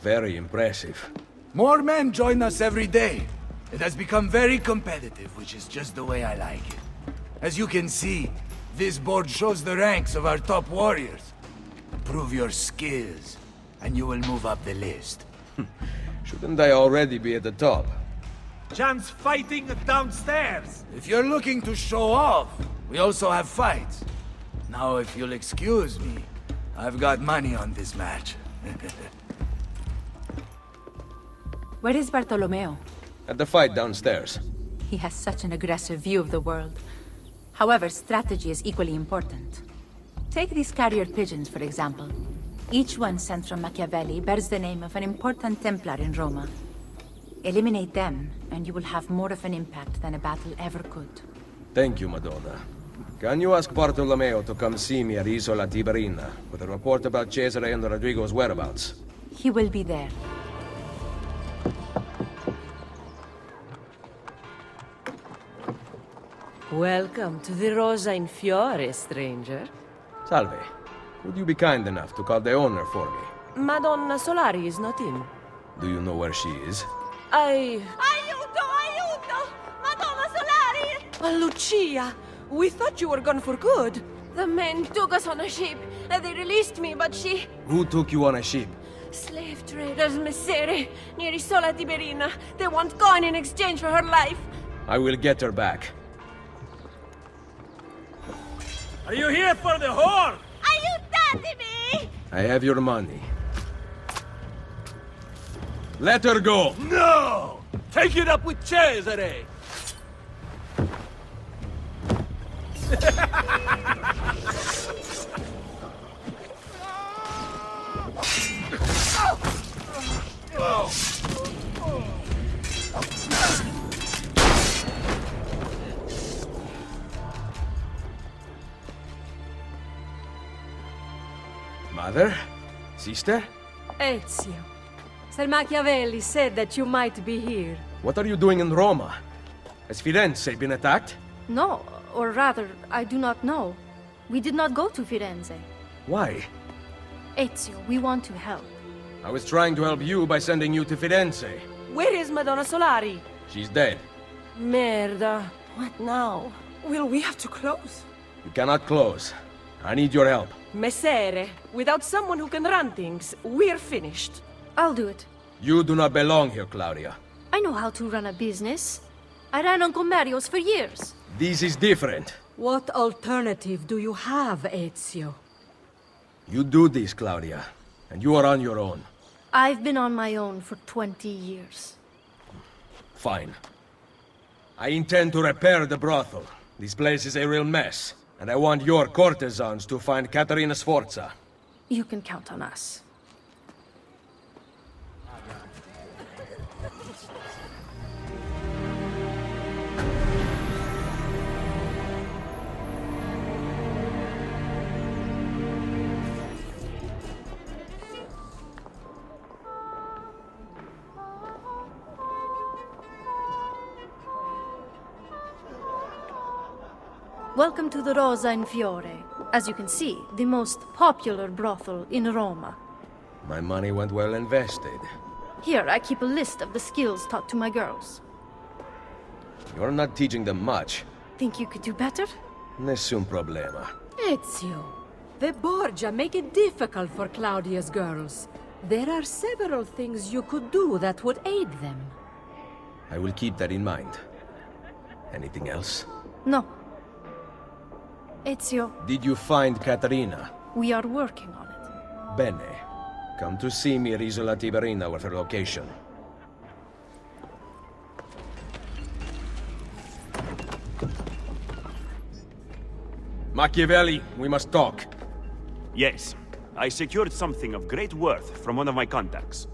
Very impressive. More men join us every day. It has become very competitive, which is just the way I like it. As you can see, this board shows the ranks of our top warriors. Prove your skills, and you will move up the list. Shouldn't I already be at the top? Jan's fighting downstairs. If you're looking to show off, we also have fights. Now, if you'll excuse me, I've got money on this match. Where is Bartolomeo? At the fight downstairs. He has such an aggressive view of the world. However, strategy is equally important. Take these carrier pigeons, for example. Each one sent from Machiavelli bears the name of an important Templar in Roma. Eliminate them, and you will have more of an impact than a battle ever could. Thank you, Madonna. Can you ask Bartolomeo to come see me at Isola Tiberina with a report about Cesare and Rodrigo's whereabouts? He will be there. Welcome to the Rosa in Fiore, stranger. Salve. Would you be kind enough to call the owner for me? Madonna Solari is not in. Do you know where she is? Aiuto! Aiuto! Madonna Solari! Lucia! We thought you were gone for good. The men took us on a ship. They released me, but she... Who took you on a ship? Slave traders, Messere, near Isola Tiberina. They want coin in exchange for her life. I will get her back. Are you here for the whore? Aiutatemi! I have your money. Let her go! No! Take it up with Cesare! Mother? Sister? Ezio. Sir Machiavelli said that you might be here. What are you doing in Roma? Has Firenze been attacked? No, or rather, I do not know. We did not go to Firenze. Why? Ezio, we want to help. I was trying to help you by sending you to Firenze. Where is Madonna Solari? She's dead. Merda. What now? Will we have to close? You cannot close. I need your help. Messere, without someone who can run things, we're finished. I'll do it. You do not belong here, Claudia. I know how to run a business. I ran on commerios for years. This is different. What alternative do you have, Ezio? You do this, Claudia, and you are on your own. I've been on my own for 20 years. Fine. I intend to repair the brothel. This place is a real mess, and I want your courtesans to find Caterina Sforza. You can count on us. Welcome to the Rosa in Fiore. As you can see, the most popular brothel in Roma. My money went well invested. Here, I keep a list of the skills taught to my girls. You're not teaching them much. Think you could do better? Nessun problema. Ezio, the Borgia make it difficult for Claudia's girls. There are several things you could do that would aid them. I will keep that in mind. Anything else? No. Ezio, Did you find Caterina? we are working on it. Bene. Come to see me at Isola Tiberina with her location. Machiavelli, we must talk. Yes. I secured something of great worth from one of my contacts.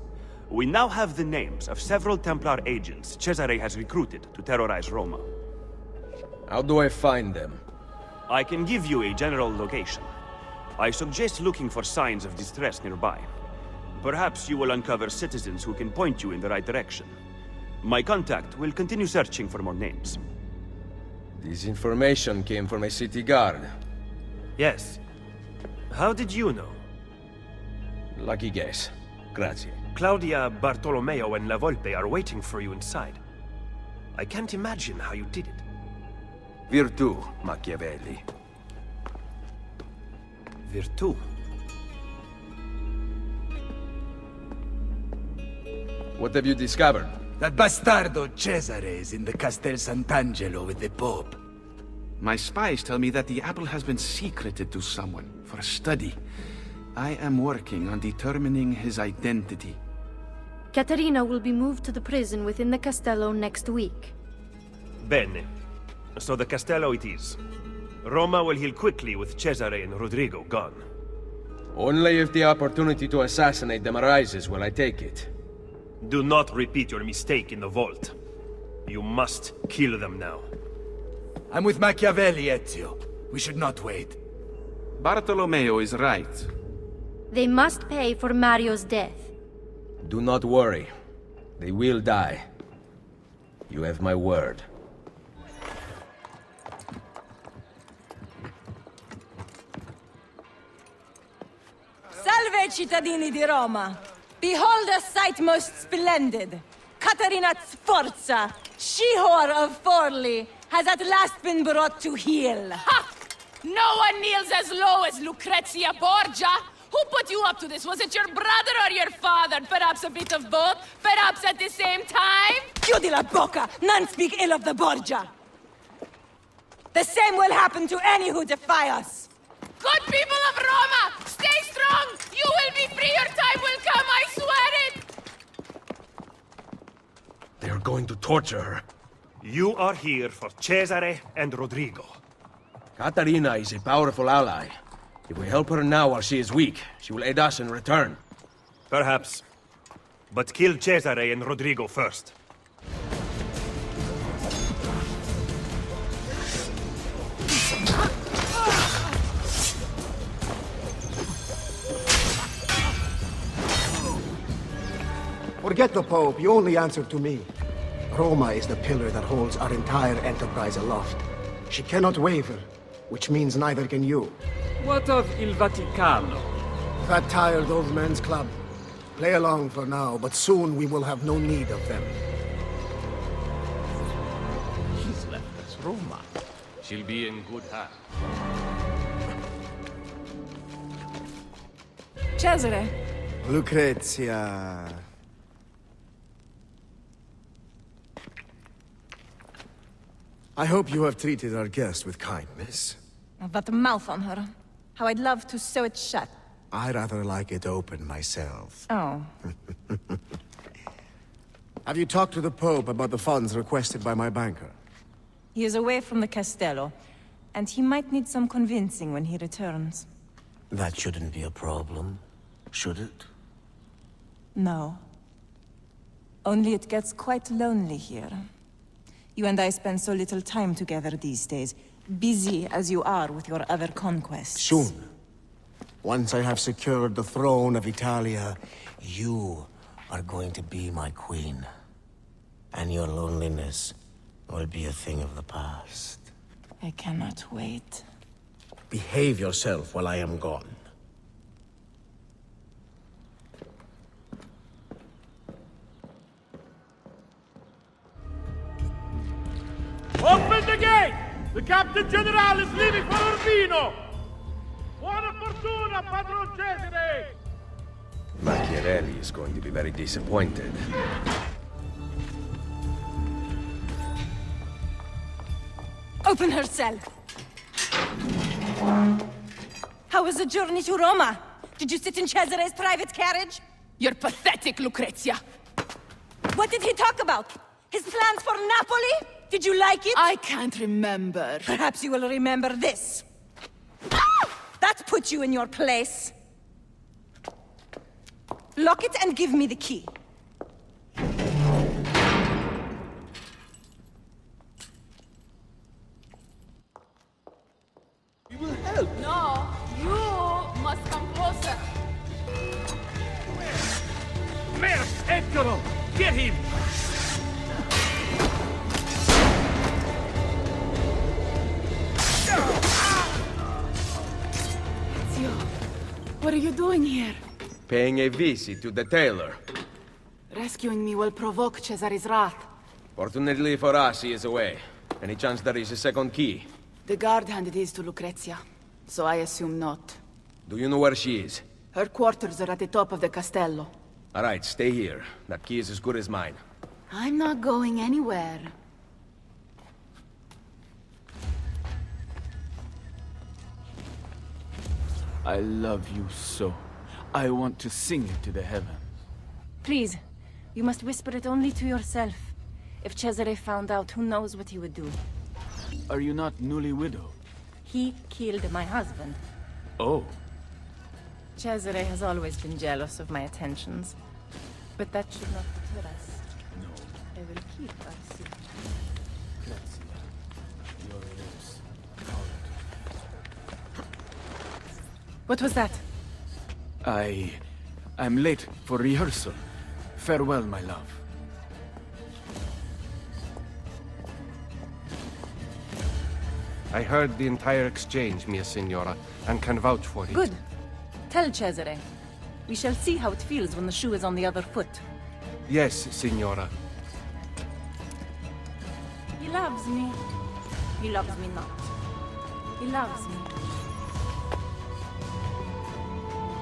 We now have the names of several Templar agents Cesare has recruited to terrorize Roma. How do I find them? I can give you a general location. I suggest looking for signs of distress nearby. Perhaps you will uncover citizens who can point you in the right direction. My contact will continue searching for more names. This information came from a city guard. Yes. How did you know? Lucky guess. Grazie. Claudia, Bartolomeo, and La Volpe are waiting for you inside. I can't imagine how you did it. Virtù, Machiavelli. Virtù? What have you discovered? That bastardo Cesare is in the Castel Sant'Angelo with the Pope. My spies tell me that the apple has been secreted to someone for a study. I am working on determining his identity. Caterina will be moved to the prison within the Castello next week. Bene. So the Castello it is. Roma will heal quickly with Cesare and Rodrigo gone. Only if the opportunity to assassinate them arises will I take it. Do not repeat your mistake in the vault. You must kill them now. I'm with Machiavelli, Ezio. We should not wait. Bartolomeo is right. They must pay for Mario's death. Do not worry. They will die. You have my word. Salve, cittadini di Roma! Behold a sight most splendid! Caterina Sforza, she-whore of Forli, has at last been brought to heel. Ha! No one kneels as low as Lucrezia Borgia! Who put you up to this? Was it your brother or your father? Perhaps a bit of both? Perhaps at the same time? Chiudi la bocca! None speak ill of the Borgia! The same will happen to any who defy us! Good people of Roma! Stay strong! You will be free! Your time will come, I swear it! They are going to torture her. You are here for Cesare and Rodrigo. Caterina is a powerful ally. If we help her now while she is weak, she will aid us in return. Perhaps. But kill Cesare and Rodrigo first. Forget the Pope, you only answer to me. Roma is the pillar that holds our entire enterprise aloft. She cannot waver, which means neither can you. What of Il Vaticano? That tired old men's club. Play along for now, but soon we will have no need of them. He's left us Roma. She'll be in good hands. Cesare. Lucrezia. I hope you have treated our guest with kindness. That mouth on her. How I'd love to sew it shut. I rather like it open myself. Oh. Have you talked to the Pope about the funds requested by my banker? He is away from the Castello, and he might need some convincing when he returns. That shouldn't be a problem, should it? No. Only it gets quite lonely here. You and I spend so little time together these days, busy as you are with your other conquests. Soon. Once I have secured the throne of Italia, you are going to be my queen. And your loneliness will be a thing of the past. I cannot wait. Behave yourself while I am gone. Open the gate! The Captain General is leaving for Urbino! Buona fortuna, Padron Cesare! Machiavelli is going to be very disappointed. Open her cell! How was the journey to Roma? Did you sit in Cesare's private carriage? You're pathetic, Lucrezia! What did he talk about? His plans for Napoli? Did you like it? I can't remember. Perhaps you will remember this. That put you in your place. Lock it and give me the key. Nicolo! Get him! Ezio, what are you doing here? Paying a visit to the tailor. Rescuing me will provoke Cesare's wrath. Fortunately for us, he is away. Any chance there is a second key? The guard handed his to Lucrezia, so I assume not. Do you know where she is? Her quarters are at the top of the castello. All right, stay here. That key is as good as mine. I'm not going anywhere. I love you so. I want to sing it to the heavens. Please, you must whisper it only to yourself. If Cesare found out, who knows what he would do. Are you not newly widowed? He killed my husband. Oh. Cesare has always been jealous of my attentions. But that should not deter us. No. I will keep our secret. Lucrezia, your lips called. What was that? I'm late for rehearsal. Farewell, my love. I heard the entire exchange, mia signora, and can vouch for it. Good. Tell Cesare. We shall see how it feels when the shoe is on the other foot. Yes, signora. He loves me. He loves me not. He loves me.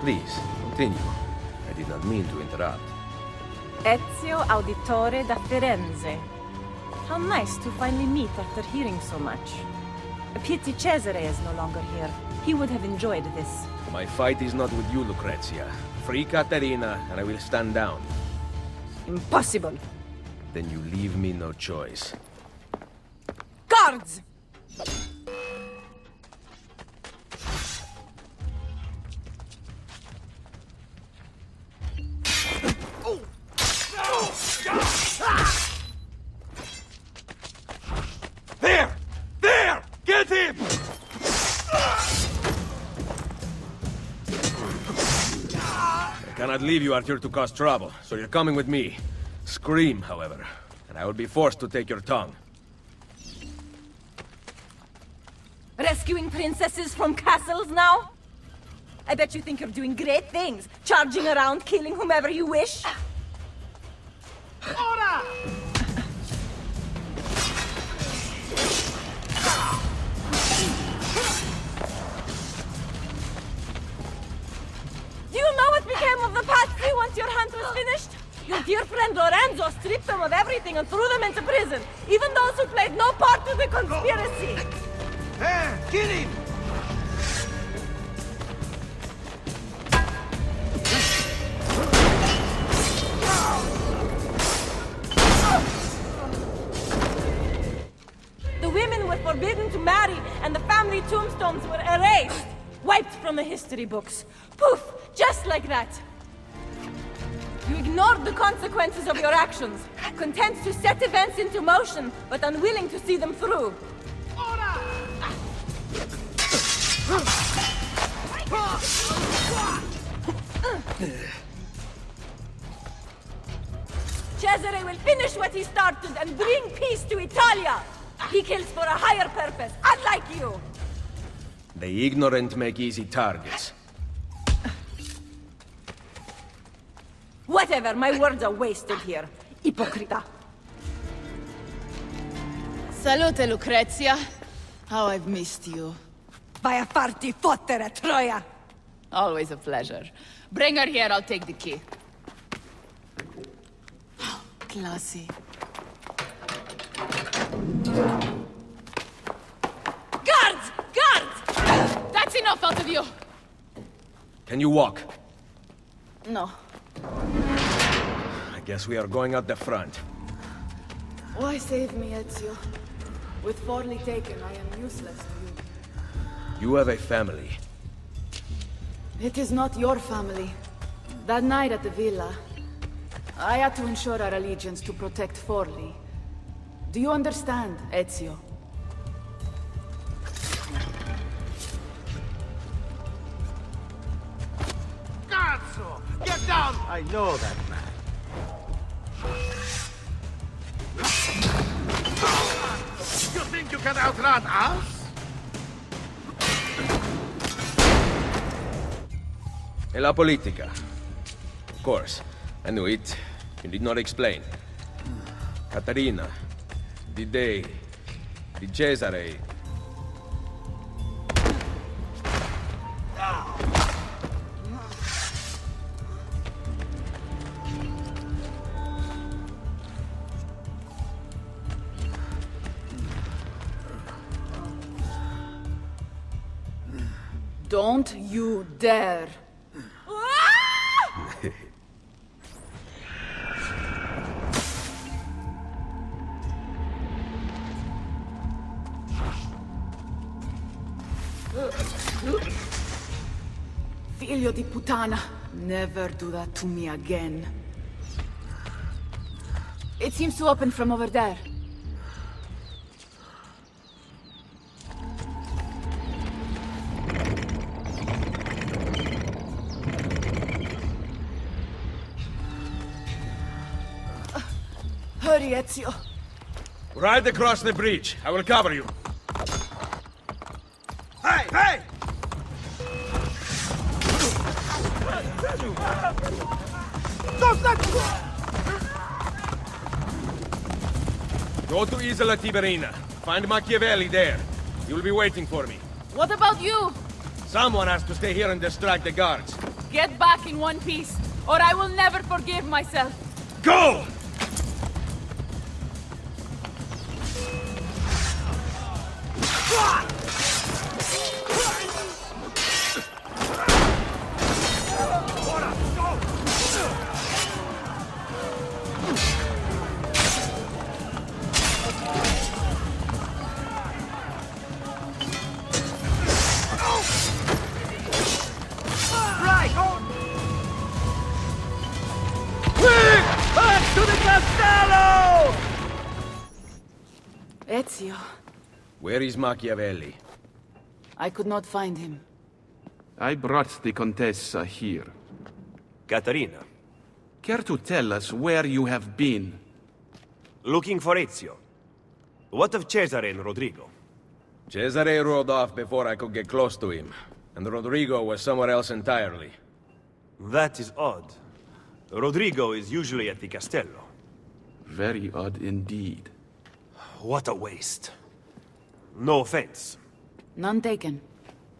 Please, continue. I did not mean to interrupt. Ezio Auditore da Firenze. How nice to finally meet after hearing so much. A pity Cesare is no longer here. He would have enjoyed this. My fight is not with you, Lucrezia. Free Caterina, and I will stand down. Impossible. Then you leave me no choice. Guards! There! There! Get him! I cannot leave you out here to cause trouble, so you're coming with me. Scream, however, and I will be forced to take your tongue. Rescuing princesses from castles now? I bet you think you're doing great things, charging around, killing whomever you wish. Ora! Do you know what became of the Pazzi once your hunt was finished? Your dear friend Lorenzo stripped them of everything and threw them into prison, even those who played no part in the conspiracy. There! Kill him! The women were forbidden to marry, and the family tombstones were erased, wiped from the history books. Poof! Just like that. You ignored the consequences of your actions, content to set events into motion, but unwilling to see them through. Cesare will finish what he started and bring peace to Italia! He kills for a higher purpose, unlike you! The ignorant make easy targets. Whatever, my words are wasted here. Ipocrita. Salute, Lucrezia. How I've missed you. Vai a farti fottere, Troia! Always a pleasure. Bring her here, I'll take the key. Classy. Guards! Guards! That's enough out of you! Can you walk? No. I guess we are going out the front. Why save me, Ezio? With Forli taken, I am useless to you. You have a family. It is not your family. That night at the villa, I had to ensure our allegiance to protect Forli. Do you understand, Ezio? Cazzo! Get down! I know that man. you can outrun us? E la politica. Of course, I knew it. You did not explain. Caterina. Di Cesare. Don't you dare! Figlio di puttana! Never do that to me again. It seems to open from over there. Hurry, Ezio. Ride across the bridge. I will cover you. Hey! Hey! Go to Isola Tiberina. Find Machiavelli there. You'll be waiting for me. What about you? Someone has to stay here and distract the guards. Get back in one piece, or I will never forgive myself. Go! Ezio. Where is Machiavelli? I could not find him. I brought the Contessa here. Caterina. Care to tell us where you have been? Looking for Ezio. What of Cesare and Rodrigo? Cesare rode off before I could get close to him, and Rodrigo was somewhere else entirely. That is odd. Rodrigo is usually at the Castello. Very odd indeed. What a waste. No offense. None taken.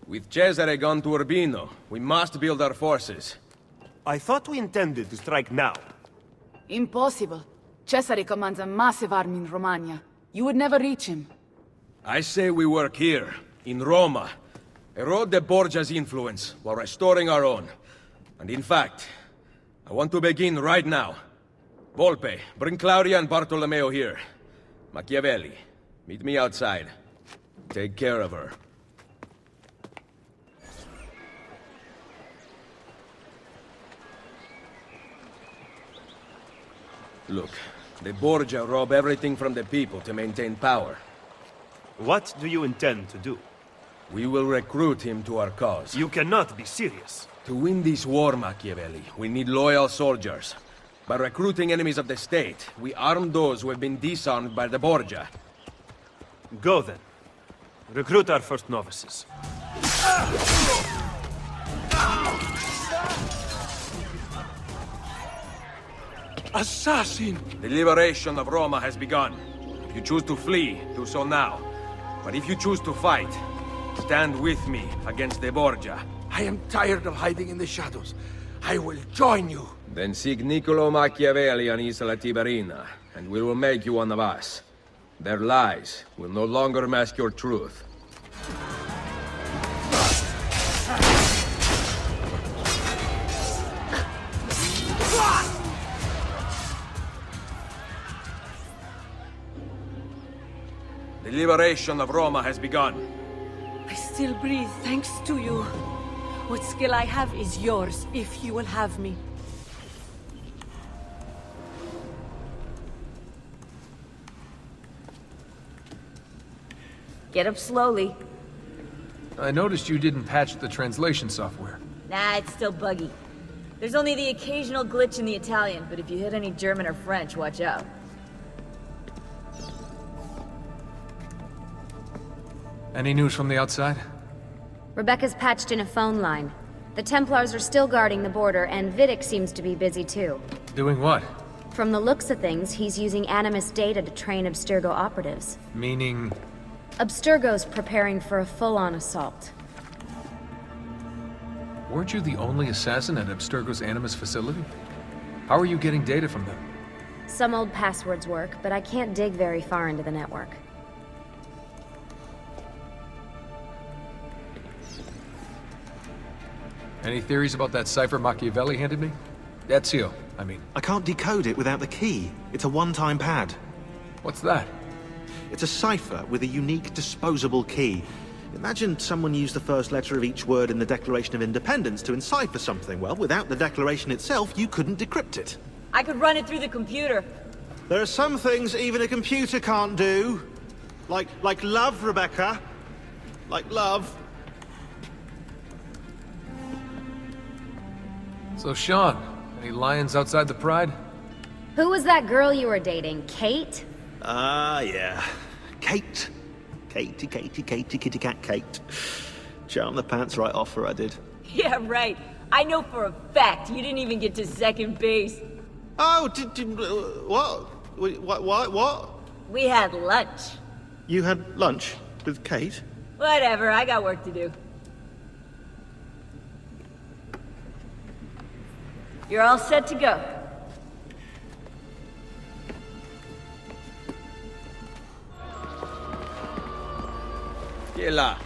With Cesare gone to Urbino, we must build our forces. I thought we intended to strike now. Impossible. Cesare commands a massive army in Romagna. You would never reach him. I say we work here, in Roma. Erode the Borgia's influence, while restoring our own. And in fact, I want to begin right now. Volpe, bring Claudia and Bartolomeo here. Machiavelli, meet me outside. Take care of her. Look, the Borgia rob everything from the people to maintain power. What do you intend to do? We will recruit him to our cause. You cannot be serious. To win this war, Machiavelli, we need loyal soldiers. By recruiting enemies of the state, we arm those who have been disarmed by the Borgia. Go then. Recruit our first novices. Assassin! The liberation of Roma has begun. If you choose to flee, do so now. But if you choose to fight, stand with me against the Borgia. I am tired of hiding in the shadows. I will join you. Then seek Niccolo Machiavelli on Isola Tiberina, and we will make you one of us. Their lies will no longer mask your truth. The liberation of Roma has begun. I still breathe thanks to you. What skill I have is yours, if you will have me. Get up slowly. I noticed you didn't patch the translation software. Nah, it's still buggy. There's only the occasional glitch in the Italian, but if you hit any German or French, watch out. Any news from the outside? Rebecca's patched in a phone line. The Templars are still guarding the border, and Vidic seems to be busy too. Doing what? From the looks of things, he's using Animus data to train Abstergo operatives. Meaning? Abstergo's preparing for a full-on assault. Weren't you the only assassin at Abstergo's Animus facility? How are you getting data from them? Some old passwords work, but I can't dig very far into the network. Any theories about that cipher Machiavelli handed me? Ezio, I mean. I can't decode it without the key. It's a one-time pad. What's that? It's a cipher with a unique disposable key. Imagine someone used the first letter of each word in the Declaration of Independence to encipher something. Well, without the Declaration itself, you couldn't decrypt it. I could run it through the computer. There are some things even a computer can't do. Like love, Rebecca. Like love. So, Sean, any lions outside the Pride? Who was that girl you were dating? Kate? Yeah. Kate. Katie, kitty cat Kate. Charmed the pants right off her, I did. Yeah, right. I know for a fact you didn't even get to second base. Oh, what? We had lunch. You had lunch with Kate? Whatever, I got work to do. You're all set to go. Chi è là?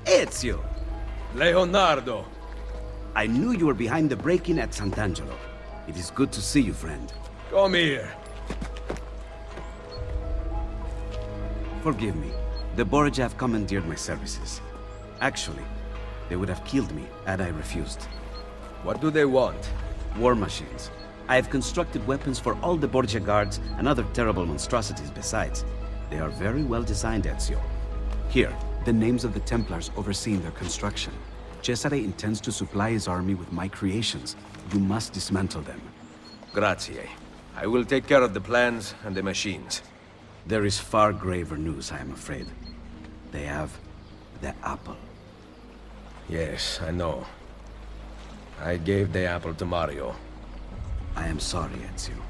Ezio! Leonardo! I knew you were behind the break-in at Sant'Angelo. It is good to see you, friend. Come here. Forgive me. The Borgia have commandeered my services. Actually, they would have killed me had I refused. What do they want? War machines. I have constructed weapons for all the Borgia guards and other terrible monstrosities besides. They are very well designed, Ezio. Here, the names of the Templars overseeing their construction. Cesare intends to supply his army with my creations. You must dismantle them. Grazie. I will take care of the plans and the machines. There is far graver news, I am afraid. They have the apple. Yes, I know. I gave the apple to Mario. I am sorry, Ezio.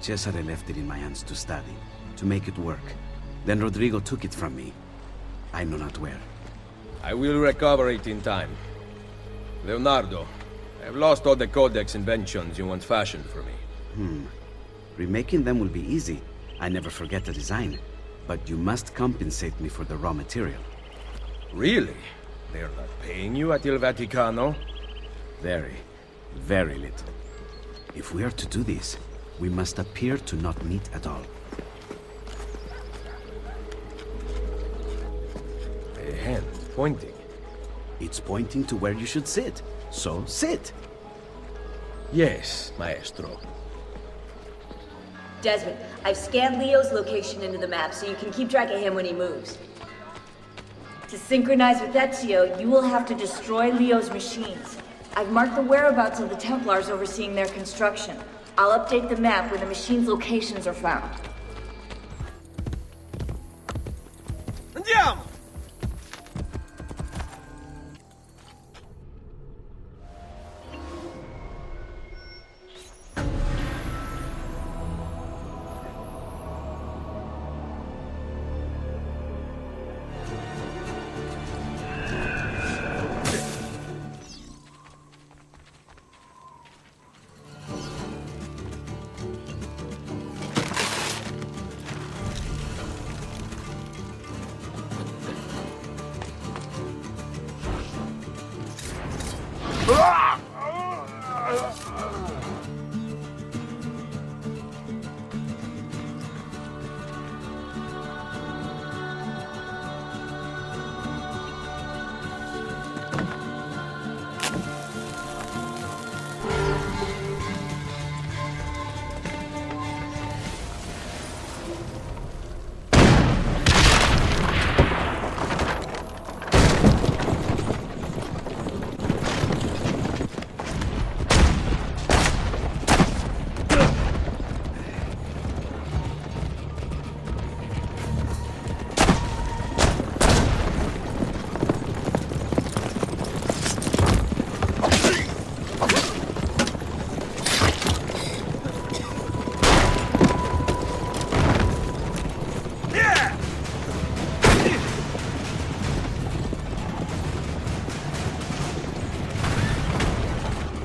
Cesare left it in my hands to study, to make it work. Then Rodrigo took it from me. I know not where. I will recover it in time. Leonardo, I have lost all the Codex inventions you once fashioned for me. Remaking them will be easy. I never forget the design. But you must compensate me for the raw material. Really? They're not paying you at Il Vaticano? Very, very little. If we are to do this, we must appear to not meet at all. A hand pointing. It's pointing to where you should sit. So sit. Yes, Maestro. Desmond, I've scanned Leo's location into the map so you can keep track of him when he moves. To synchronize with Ezio, you will have to destroy Leo's machines. I've marked the whereabouts of the Templars overseeing their construction. I'll update the map when the machines' locations are found. Andiamo!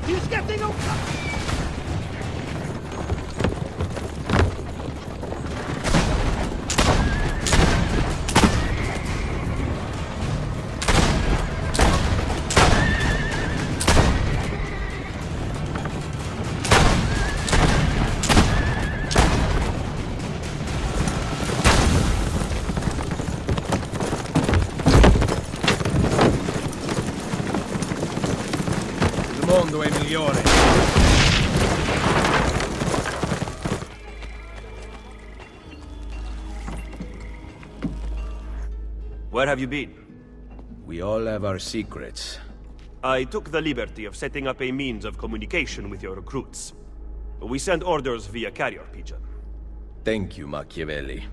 He's getting away! Mondo è migliore. Where have you been? We all have our secrets. I took the liberty of setting up a means of communication with your recruits. We send orders via carrier pigeon. Thank you, Machiavelli.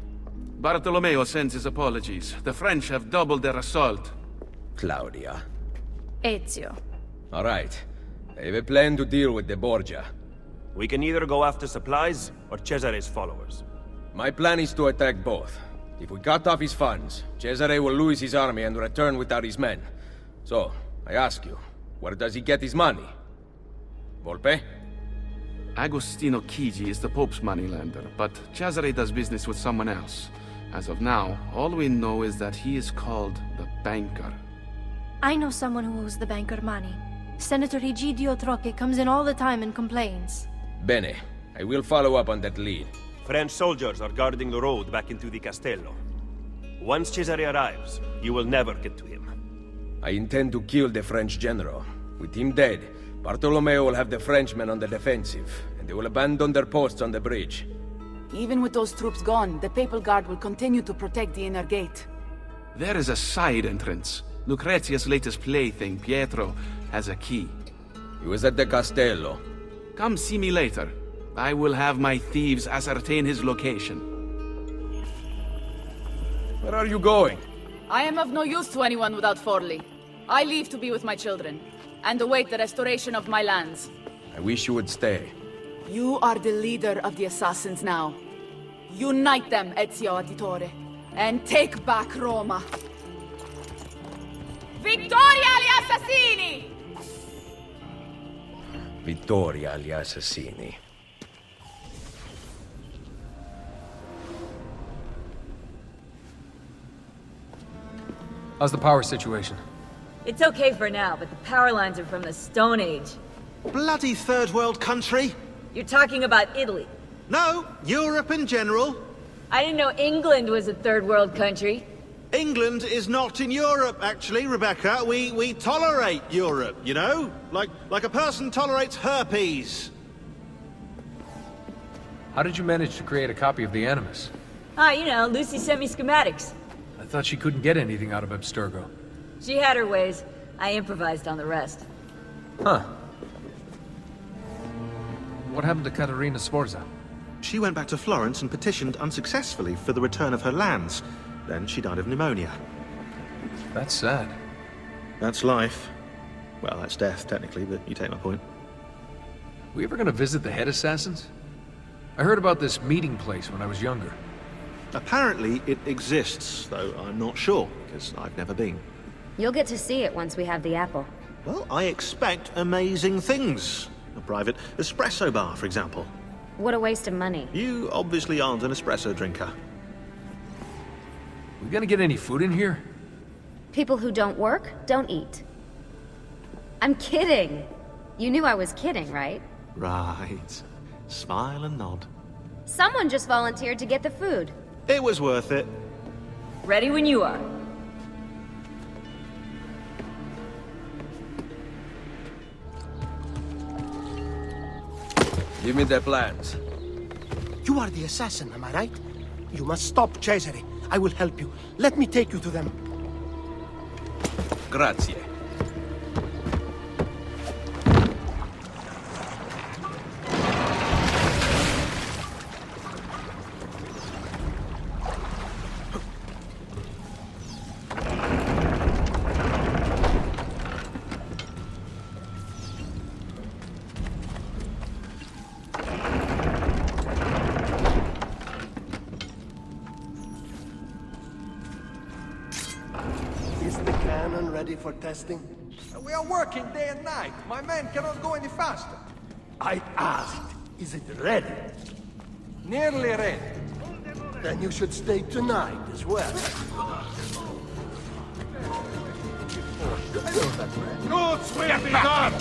Bartolomeo sends his apologies. The French have doubled their assault. Claudia. Ezio. All right. I have a plan to deal with the Borgia. We can either go after supplies or Cesare's followers. My plan is to attack both. If we cut off his funds, Cesare will lose his army and return without his men. So, I ask you, where does he get his money? Volpe? Agostino Chigi is the Pope's moneylender, but Cesare does business with someone else. As of now, all we know is that he is called the Banker. I know someone who owes the banker money. Senator Egidio Troche comes in all the time and complains. Bene. I will follow up on that lead. French soldiers are guarding the road back into the Castello. Once Cesare arrives, you will never get to him. I intend to kill the French general. With him dead, Bartolomeo will have the Frenchmen on the defensive, and they will abandon their posts on the bridge. Even with those troops gone, the Papal Guard will continue to protect the inner gate. There is a side entrance. Lucrezia's latest plaything, Pietro, has a key. He was at the Castello. Come see me later. I will have my thieves ascertain his location. Where are you going? I am of no use to anyone without Forli. I leave to be with my children, and await the restoration of my lands. I wish you would stay. You are the leader of the assassins now. Unite them, Ezio Auditore, and take back Roma. Vittoria agli assassini! Vittoria agli assassini. How's the power situation? It's okay for now, but the power lines are from the Stone Age. Bloody third world country! You're talking about Italy. No, Europe in general. I didn't know England was a third world country. England is not in Europe, actually, Rebecca. We tolerate Europe, you know? Like a person tolerates herpes. How did you manage to create a copy of the Animus? Ah, you know, Lucy sent me schematics. I thought she couldn't get anything out of Abstergo. She had her ways. I improvised on the rest. Huh. What happened to Caterina Sforza? She went back to Florence and petitioned unsuccessfully for the return of her lands. Then she died of pneumonia. That's sad. That's life. Well, that's death, technically, but you take my point. We ever gonna visit the head assassins? I heard about this meeting place when I was younger. Apparently it exists, though I'm not sure, because I've never been. You'll get to see it once we have the apple. Well, I expect amazing things. A private espresso bar, for example. What a waste of money. You obviously aren't an espresso drinker. We gonna get any food in here? People who don't work, don't eat. I'm kidding. You knew I was kidding, right? Right. Smile and nod. Someone just volunteered to get the food. It was worth it. Ready when you are. Give me the plans. You are the assassin, am I right? You must stop Cesare. I will help you. Let me take you to them. Grazie. Is the cannon ready for testing? We are working day and night. My men cannot go any faster. I asked, is it ready? Nearly ready. Then you should stay tonight as well. Good sweeping up!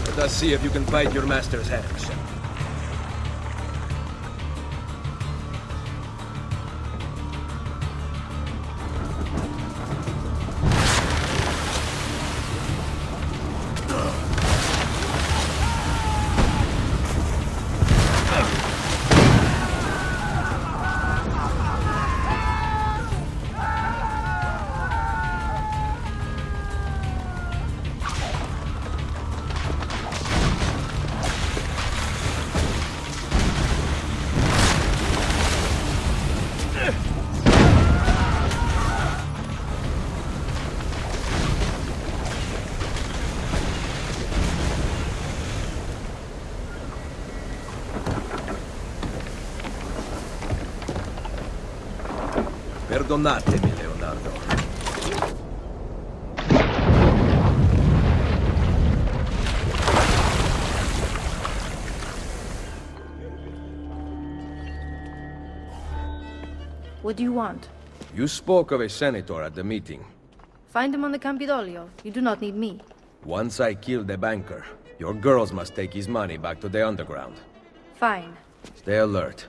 Let us see if you can bite your master's hands. Perdonatemi, Leonardo. What do you want? You spoke of a senator at the meeting. Find him on the Campidoglio. You do not need me. Once I kill the banker, your girls must take his money back to the underground. Fine. Stay alert.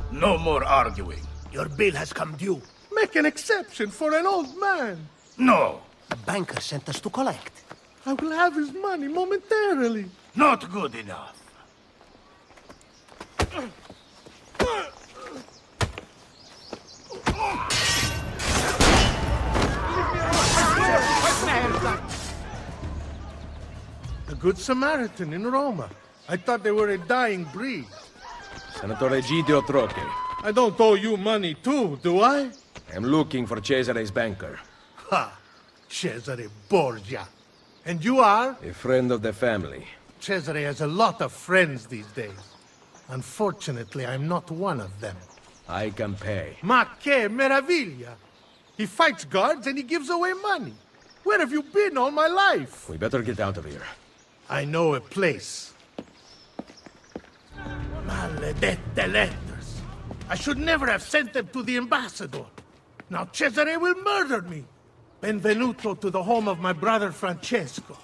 No more arguing. Your bill has come due. Make an exception for an old man. No. The banker sent us to collect. I will have his money momentarily. Not good enough. The Good Samaritan in Roma. I thought they were a dying breed. Senator Egidio Troche. I don't owe you money too, do I? I'm looking for Cesare's banker. Ha! Cesare Borgia. And you are? A friend of the family. Cesare has a lot of friends these days. Unfortunately, I'm not one of them. I can pay. Ma che meraviglia! He fights guards and he gives away money. Where have you been all my life? We better get out of here. I know a place. Maledette letters. I should never have sent them to the ambassador. Now Cesare will murder me. Benvenuto to the home of my brother Francesco.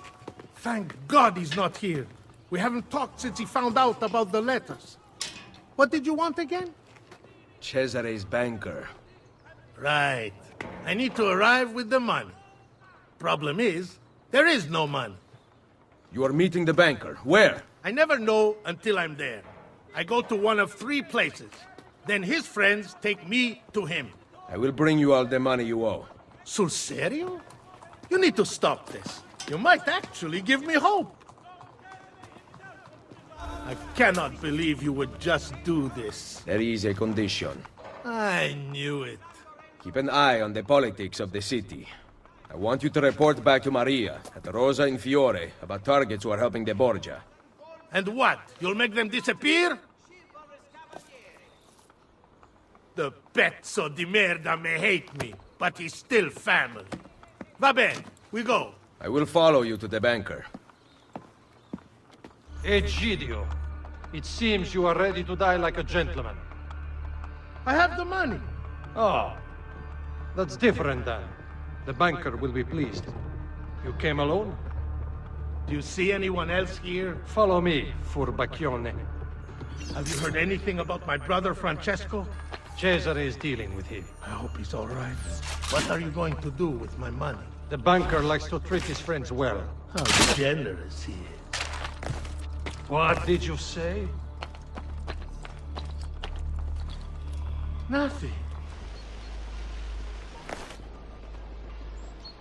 Thank God he's not here. We haven't talked since he found out about the letters. What did you want again? Cesare's banker. Right. I need to arrive with the money. Problem is, there is no money. You are meeting the banker. Where? I never know until I'm there. I go to one of 3 places. Then his friends take me to him. I will bring you all the money you owe. Sul serio? You need to stop this. You might actually give me hope. I cannot believe you would just do this. There is a condition. I knew it. Keep an eye on the politics of the city. I want you to report back to Maria at Rosa in Fiore about targets who are helping the Borgia. And what? You'll make them disappear? The pezzo di merda may hate me, but he's still family. Va bene, we go. I will follow you to the banker. Egidio, it seems you are ready to die like a gentleman. I have the money. Oh, that's different then. The banker will be pleased. You came alone? Do you see anyone else here? Follow me, furbacchione. Have you heard anything about my brother Francesco? Cesare is dealing with him. I hope he's all right. What are you going to do with my money? The banker likes to treat his friends well. How generous he is. What did you say? Nothing.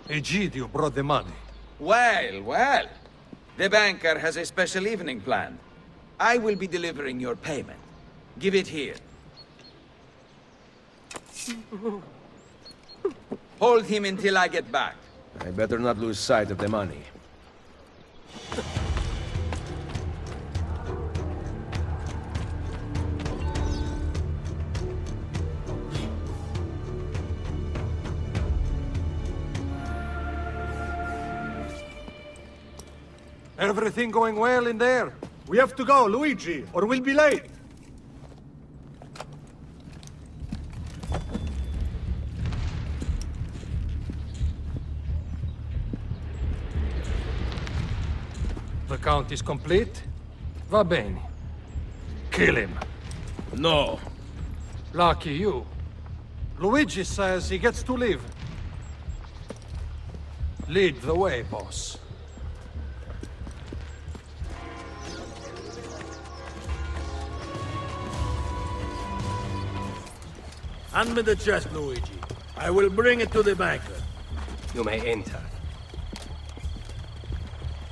Egidio brought the money. Well, well. The banker has a special evening planned. I will be delivering your payment. Give it here. Hold him until I get back. I better not lose sight of the money. Everything going well in there? We have to go, Luigi, or we'll be late. The count is complete? Va bene. Kill him. No. Lucky you. Luigi says he gets to live. Lead the way, boss. Hand me the chest, Luigi. I will bring it to the banker. You may enter.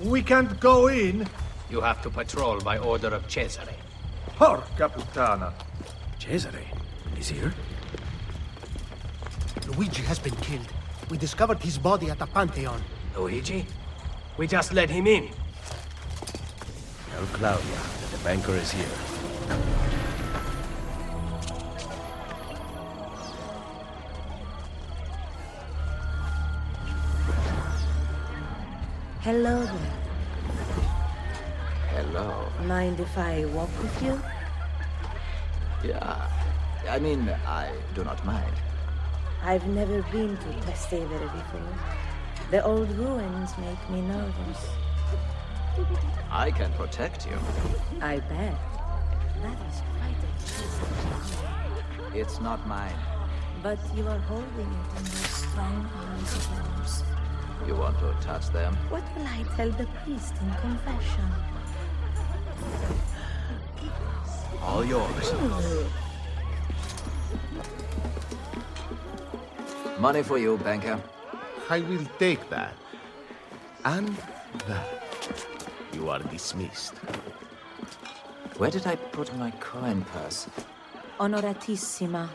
We can't go in. You have to patrol by order of Cesare. Porca puttana. Cesare? He's here? Luigi has been killed. We discovered his body at the Pantheon. Luigi? We just let him in. Tell Claudia that the banker is here. Hello there. Hello. Mind if I walk with you? Yeah. I mean, I do not mind. I've never been to Trastevere before. The old ruins make me nervous. I can protect you. I bet. That is quite a chest. It's not mine. But you are holding it in those strong arms of yours. You want to touch them? What will I tell the priest in confession? All yours. Money for you, banker. I will take that. And that. You are dismissed. Where did I put my coin purse? Onoratissima.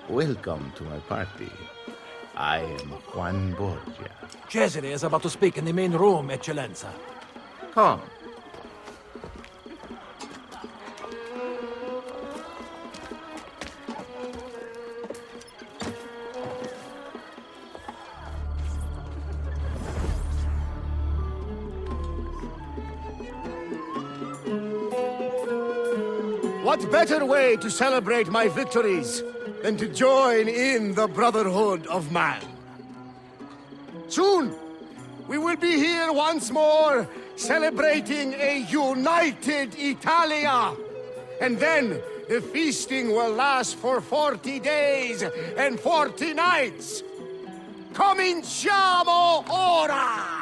Welcome to my party. I am Juan Borgia. Cesare is about to speak in the main room, Eccellenza. Come. What better way to celebrate my victories than to join in the Brotherhood of Man? Soon, we will be here once more, celebrating a united Italia. And then, the feasting will last for 40 days and 40 nights. Cominciamo ora!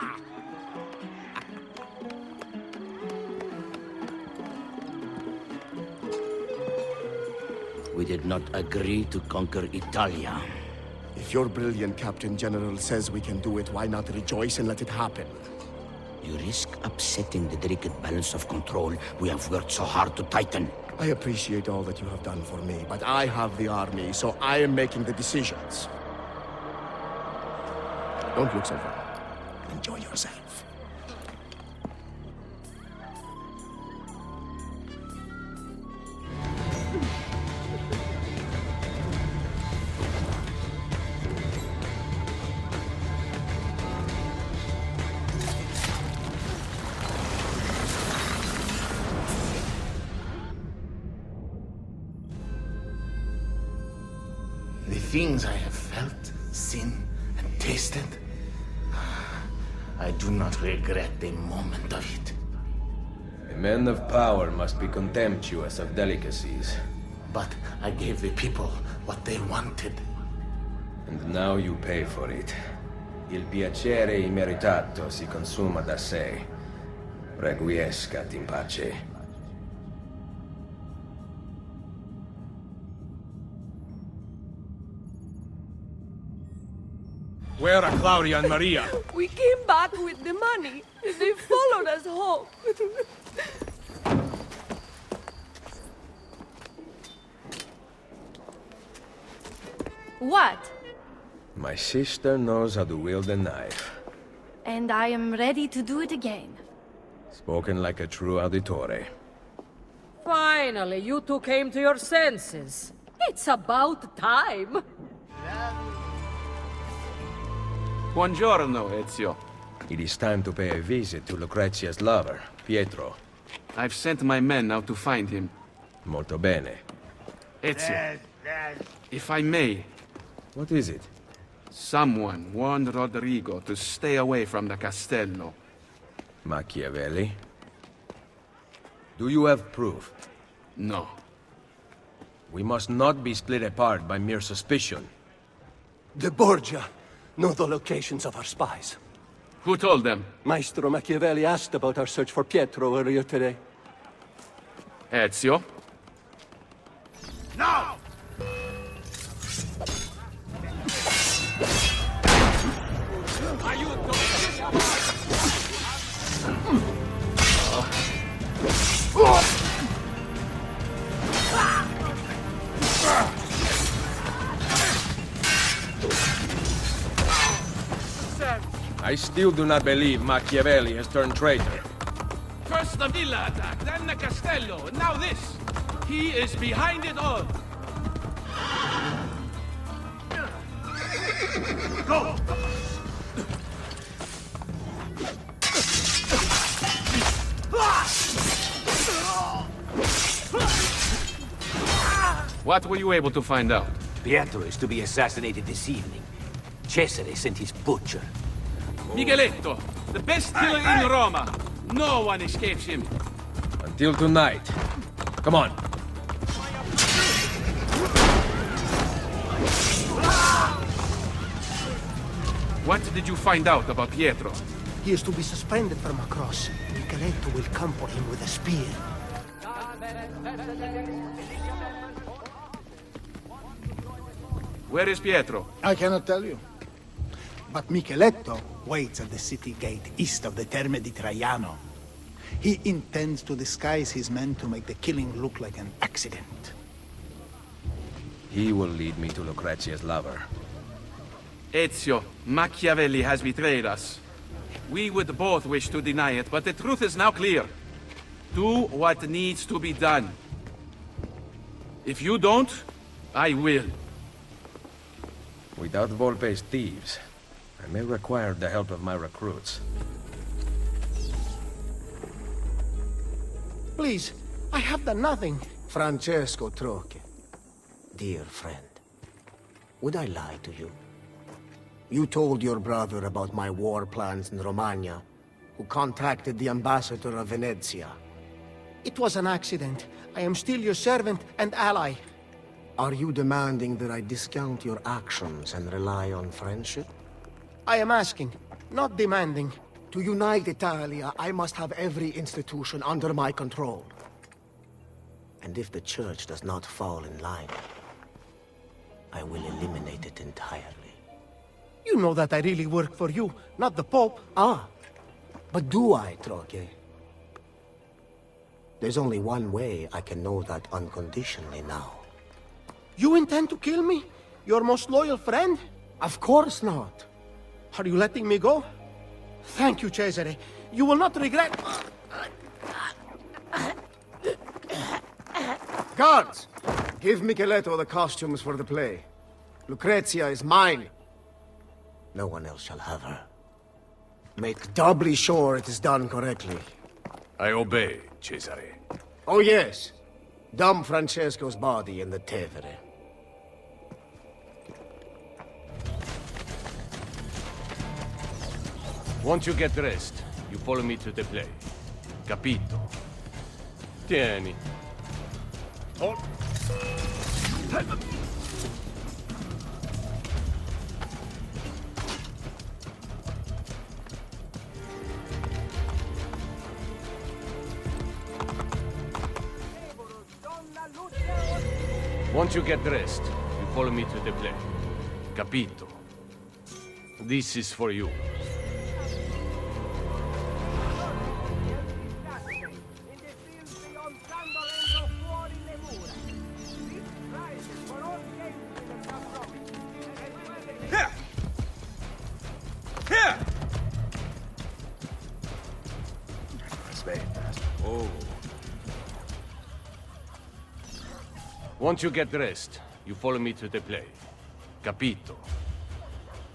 We did not agree to conquer Italia. If your brilliant Captain General says we can do it, why not rejoice and let it happen? You risk upsetting the delicate balance of control we have worked so hard to tighten. I appreciate all that you have done for me, but I have the army, so I am making the decisions. Don't look so far. Enjoy yourself. The things I have felt, seen, and tasted, I do not regret a moment of it. A man of power must be contemptuous of delicacies. But I gave the people what they wanted. And now you pay for it. Il piacere immeritato si consuma da sé. Requiescat in pace. Where are Claudia and Maria? We came back with the money. They followed us home. What? My sister knows how to wield a knife. And I am ready to do it again. Spoken like a true auditore. Finally, you two came to your senses. It's about time. Buongiorno, Ezio. It is time to pay a visit to Lucrezia's lover, Pietro. I've sent my men out to find him. Molto bene. Ezio, if I may... What is it? Someone warned Rodrigo to stay away from the castello. Machiavelli? Do you have proof? No. We must not be split apart by mere suspicion. The Borgia know the locations of our spies. Who told them? Maestro Machiavelli asked about our search for Pietro earlier today. Ezio? Now! I still do not believe Machiavelli has turned traitor. First the villa attack, then the castello, and now this. He is behind it all. Go! What were you able to find out? Pietro is to be assassinated this evening. Cesare sent his butcher. Micheletto, the best killer in Roma. No one escapes him. Until tonight. Come on. What did you find out about Pietro? He is to be suspended from a cross. Micheletto will come for him with a spear. Where is Pietro? I cannot tell you. But Micheletto waits at the city gate east of the Terme di Traiano. He intends to disguise his men to make the killing look like an accident. He will lead me to Lucrezia's lover. Ezio, Machiavelli has betrayed us. We would both wish to deny it, but the truth is now clear. Do what needs to be done. If you don't, I will. Without Volpe's thieves, I may require the help of my recruits. Please, I have done nothing. Francesco Troche. Dear friend, would I lie to you? You told your brother about my war plans in Romagna, who contacted the ambassador of Venezia. It was an accident. I am still your servant and ally. Are you demanding that I discount your actions and rely on friendship? I am asking, not demanding. To unite Italia, I must have every institution under my control. And if the Church does not fall in line, I will eliminate it entirely. You know that I really work for you, not the Pope. Ah, but do I, Troche? There's only one way I can know that unconditionally now. You intend to kill me? Your most loyal friend? Of course not. Are you letting me go? Thank you, Cesare. You will not regret... Guards! Give Micheletto the costumes for the play. Lucrezia is mine. No one else shall have her. Make doubly sure it is done correctly. I obey, Cesare. Oh yes. Dump Francesco's body in the Tevere. Once you get dressed, you follow me to the play. Capito? Tieni. Hold. Once you get dressed, you follow me to the play. Capito? This is for you. Oh. Once you get dressed, you follow me to the play. Capito?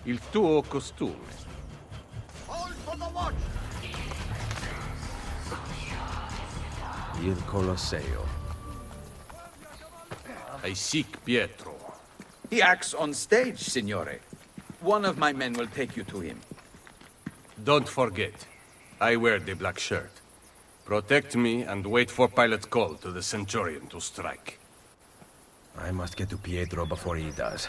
Il tuo costume. Il Colosseo. I seek Pietro. He acts on stage, signore. One of my men will take you to him. Don't forget, I wear the black shirt. Protect me and wait for pilot's call to the Centurion to strike. I must get to Pietro before he does.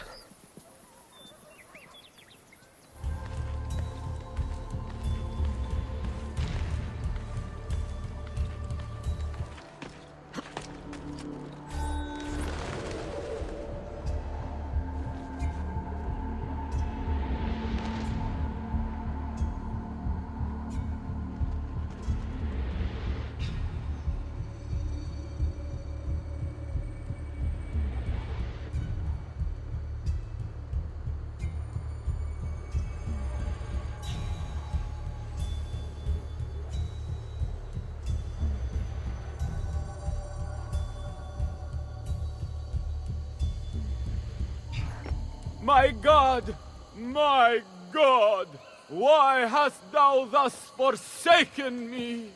My God! My God! Why hast thou thus forsaken me?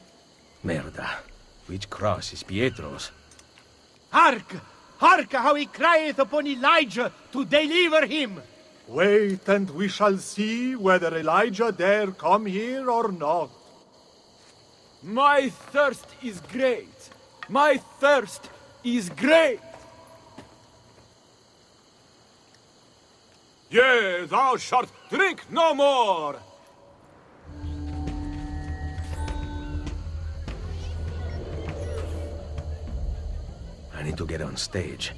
Merda. Which cross is Pietro's? Hark! Hark how he crieth upon Elijah to deliver him! Wait, and we shall see whether Elijah dare come here or not. My thirst is great. My thirst is great. Yea, thou shalt drink no more! I need to get on stage.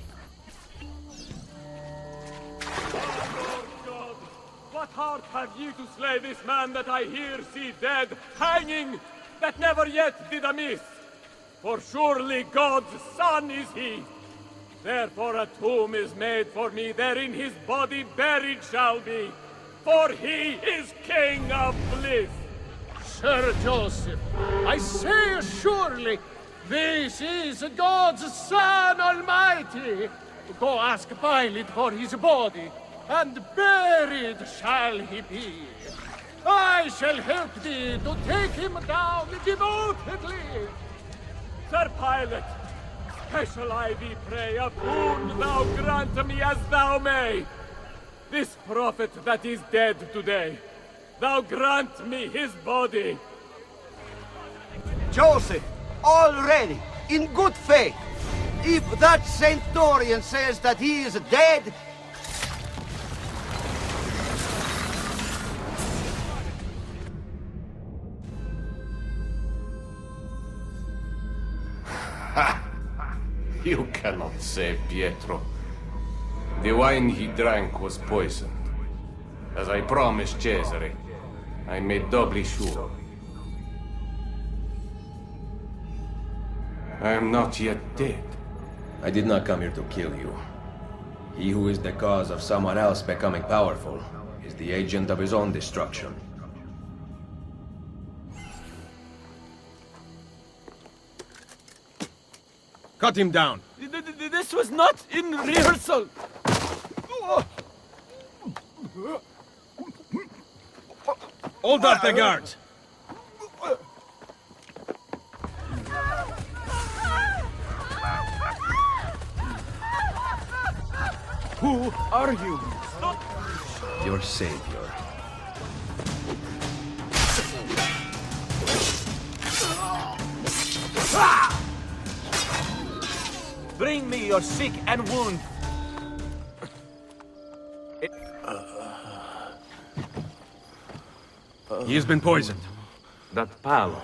What heart have ye to slay this man that I here see dead, hanging, that never yet did amiss? For surely God's son is he. Therefore a tomb is made for me, therein his body buried shall be. For he is King of bliss. Sir Joseph, I say surely, this is God's Son Almighty. Go ask Pilate for his body, and buried shall he be. I shall help thee to take him down devotedly. Sir Pilate, special I thee pray, a boon thou grant me as thou may. This prophet that is dead today, thou grant me his body. Joseph, already, in good faith, if that Centurion says that he is dead, You cannot save Pietro. The wine he drank was poisoned. As I promised Cesare, I made doubly sure. I am not yet dead. I did not come here to kill you. He who is the cause of someone else becoming powerful is the agent of his own destruction. Cut him down! This was not in rehearsal! Hold up the guards! Who are you? Your savior. Bring me your sick and wound. He has been poisoned. That pallor.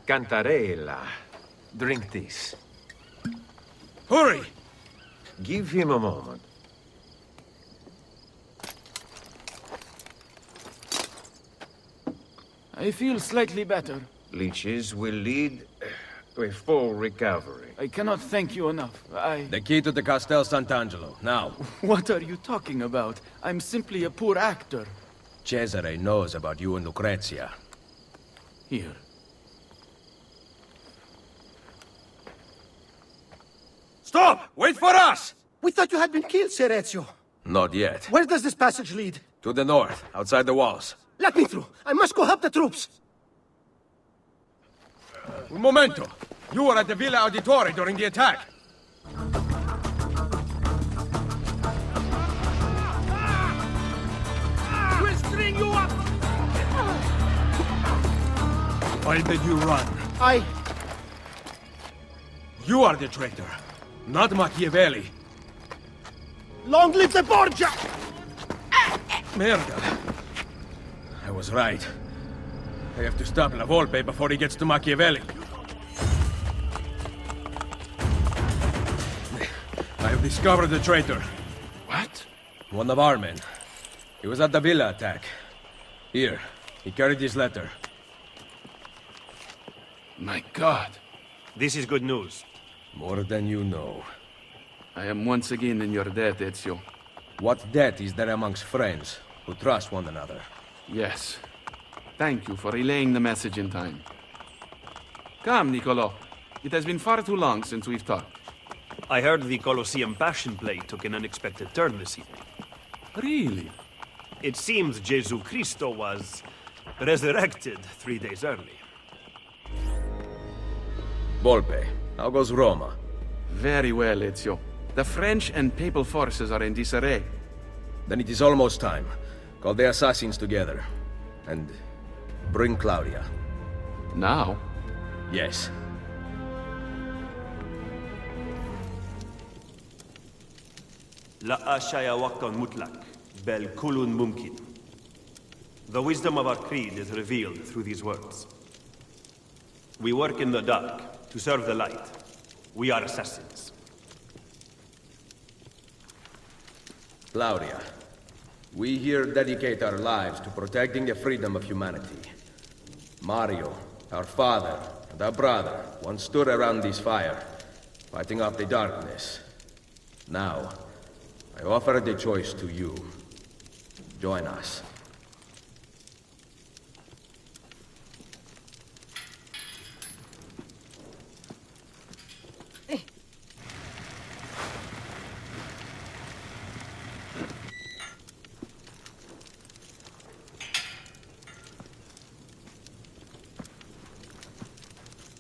Cantarella. Drink this. Hurry! Give him a moment. I feel slightly better. Leeches will lead to a full recovery. I cannot thank you enough. The key to the Castel Sant'Angelo, now. What are you talking about? I'm simply a poor actor. Cesare knows about you and Lucrezia. Here. Stop! Wait for us! We thought you had been killed, Ser Ezio. Not yet. Where does this passage lead? To the north, outside the walls. Let me through. I must go help the troops. Un momento! You were at the Villa Auditore during the attack. We'll string you up! Why did you run? You are the traitor, not Machiavelli. Long live the Borgia! Merda. I was right. I have to stop La Volpe before he gets to Machiavelli. I have discovered the traitor. What? One of our men. He was at the villa attack. Here, he carried his letter. My God. This is good news. More than you know. I am once again in your debt, Ezio. What debt is there amongst friends who trust one another? Yes. Thank you for relaying the message in time. Come, Niccolo. It has been far too long since we've talked. I heard the Colosseum Passion Play took an unexpected turn this evening. Really? It seems Gesù Cristo was resurrected 3 days early. Volpe, how goes Roma? Very well, Ezio. The French and Papal forces are in disarray. Then it is almost time. Call the assassins together. And bring Claudia. Now? Yes. La ashaya wakkan mutlak, bel kulun mumkin. The wisdom of our creed is revealed through these words. We work in the dark to serve the light. We are assassins. Claudia, we here dedicate our lives to protecting the freedom of humanity. Mario, our father, and our brother once stood around this fire, fighting off the darkness. Now, I offer the choice to you. Join us.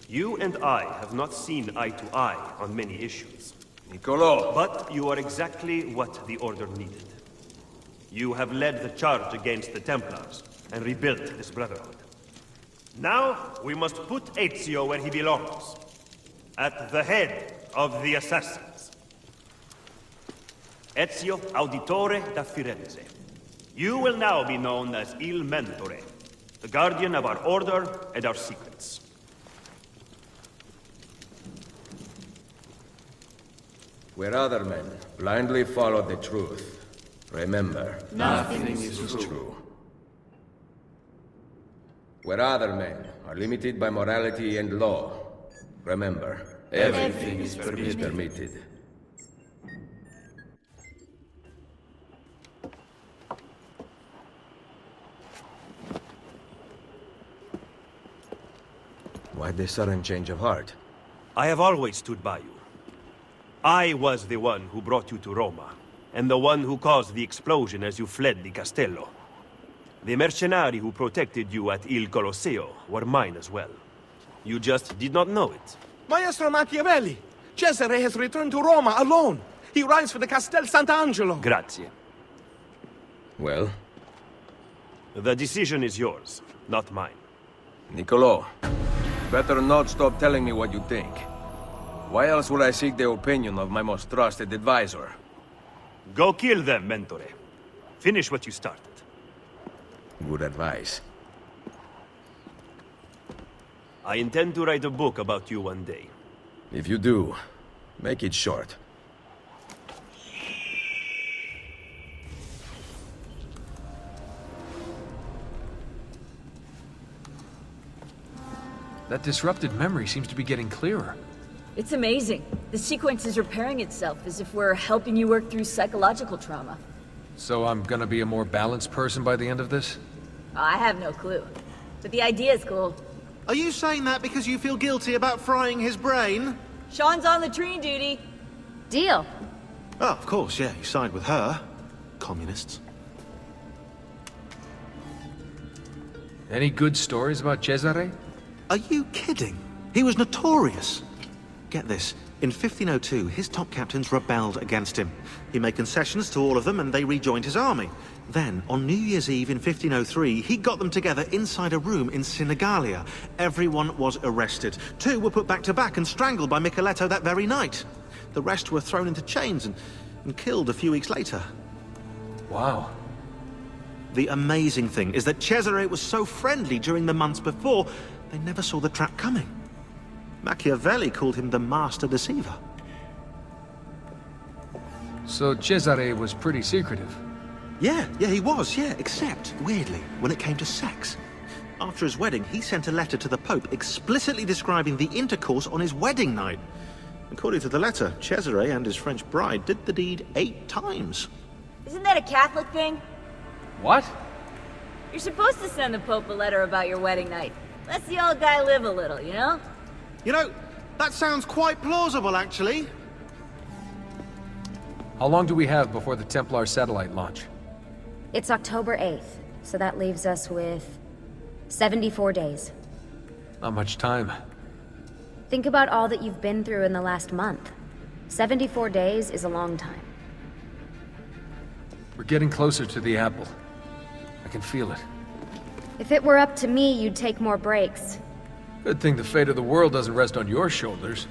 You and I have not seen eye to eye on many issues. Niccolo! But you are exactly what the Order needed. You have led the charge against the Templars and rebuilt this Brotherhood. Now, we must put Ezio where he belongs. At the head of the assassins. Ezio Auditore da Firenze. You will now be known as Il Mentore, the guardian of our Order and our secrets. Where other men blindly follow the truth, remember, nothing is true. Where other men are limited by morality and law, remember, everything is permitted. Why this sudden change of heart? I have always stood by you. I was the one who brought you to Roma, and the one who caused the explosion as you fled the Castello. The mercenari who protected you at Il Colosseo were mine as well. You just did not know it. Maestro Machiavelli! Cesare has returned to Roma alone! He rides for the Castel Sant'Angelo! Grazie. Well? The decision is yours, not mine. Niccolo, better not stop telling me what you think. Why else would I seek the opinion of my most trusted advisor? Go kill them, Mentore. Finish what you started. Good advice. I intend to write a book about you one day. If you do, make it short. That disrupted memory seems to be getting clearer. It's amazing. The sequence is repairing itself as if we're helping you work through psychological trauma. So I'm gonna be a more balanced person by the end of this? I have no clue. But the idea is cool. Are you saying that because you feel guilty about frying his brain? Sean's on latrine duty. Deal. Oh, of course, yeah. You side with her. Communists. Any good stories about Cesare? Are you kidding? He was notorious. Get this. In 1502, his top captains rebelled against him. He made concessions to all of them, and they rejoined his army. Then, on New Year's Eve in 1503, he got them together inside a room in Sinigalia. Everyone was arrested. 2 were put back to back and strangled by Micheletto that very night. The rest were thrown into chains and killed a few weeks later. Wow. The amazing thing is that Cesare was so friendly during the months before, they never saw the trap coming. Machiavelli called him the master deceiver. So Cesare was pretty secretive. Yeah, he was, except, weirdly, when it came to sex. After his wedding, he sent a letter to the Pope explicitly describing the intercourse on his wedding night. According to the letter, Cesare and his French bride did the deed 8 times. Isn't that a Catholic thing? What? You're supposed to send the Pope a letter about your wedding night. Let the old guy live a little, you know? You know, that sounds quite plausible, actually. How long do we have before the Templar satellite launch? It's October 8th, so that leaves us with 74 days. Not much time. Think about all that you've been through in the last month. 74 days is a long time. We're getting closer to the apple. I can feel it. If it were up to me, you'd take more breaks. Good thing the fate of the world doesn't rest on your shoulders.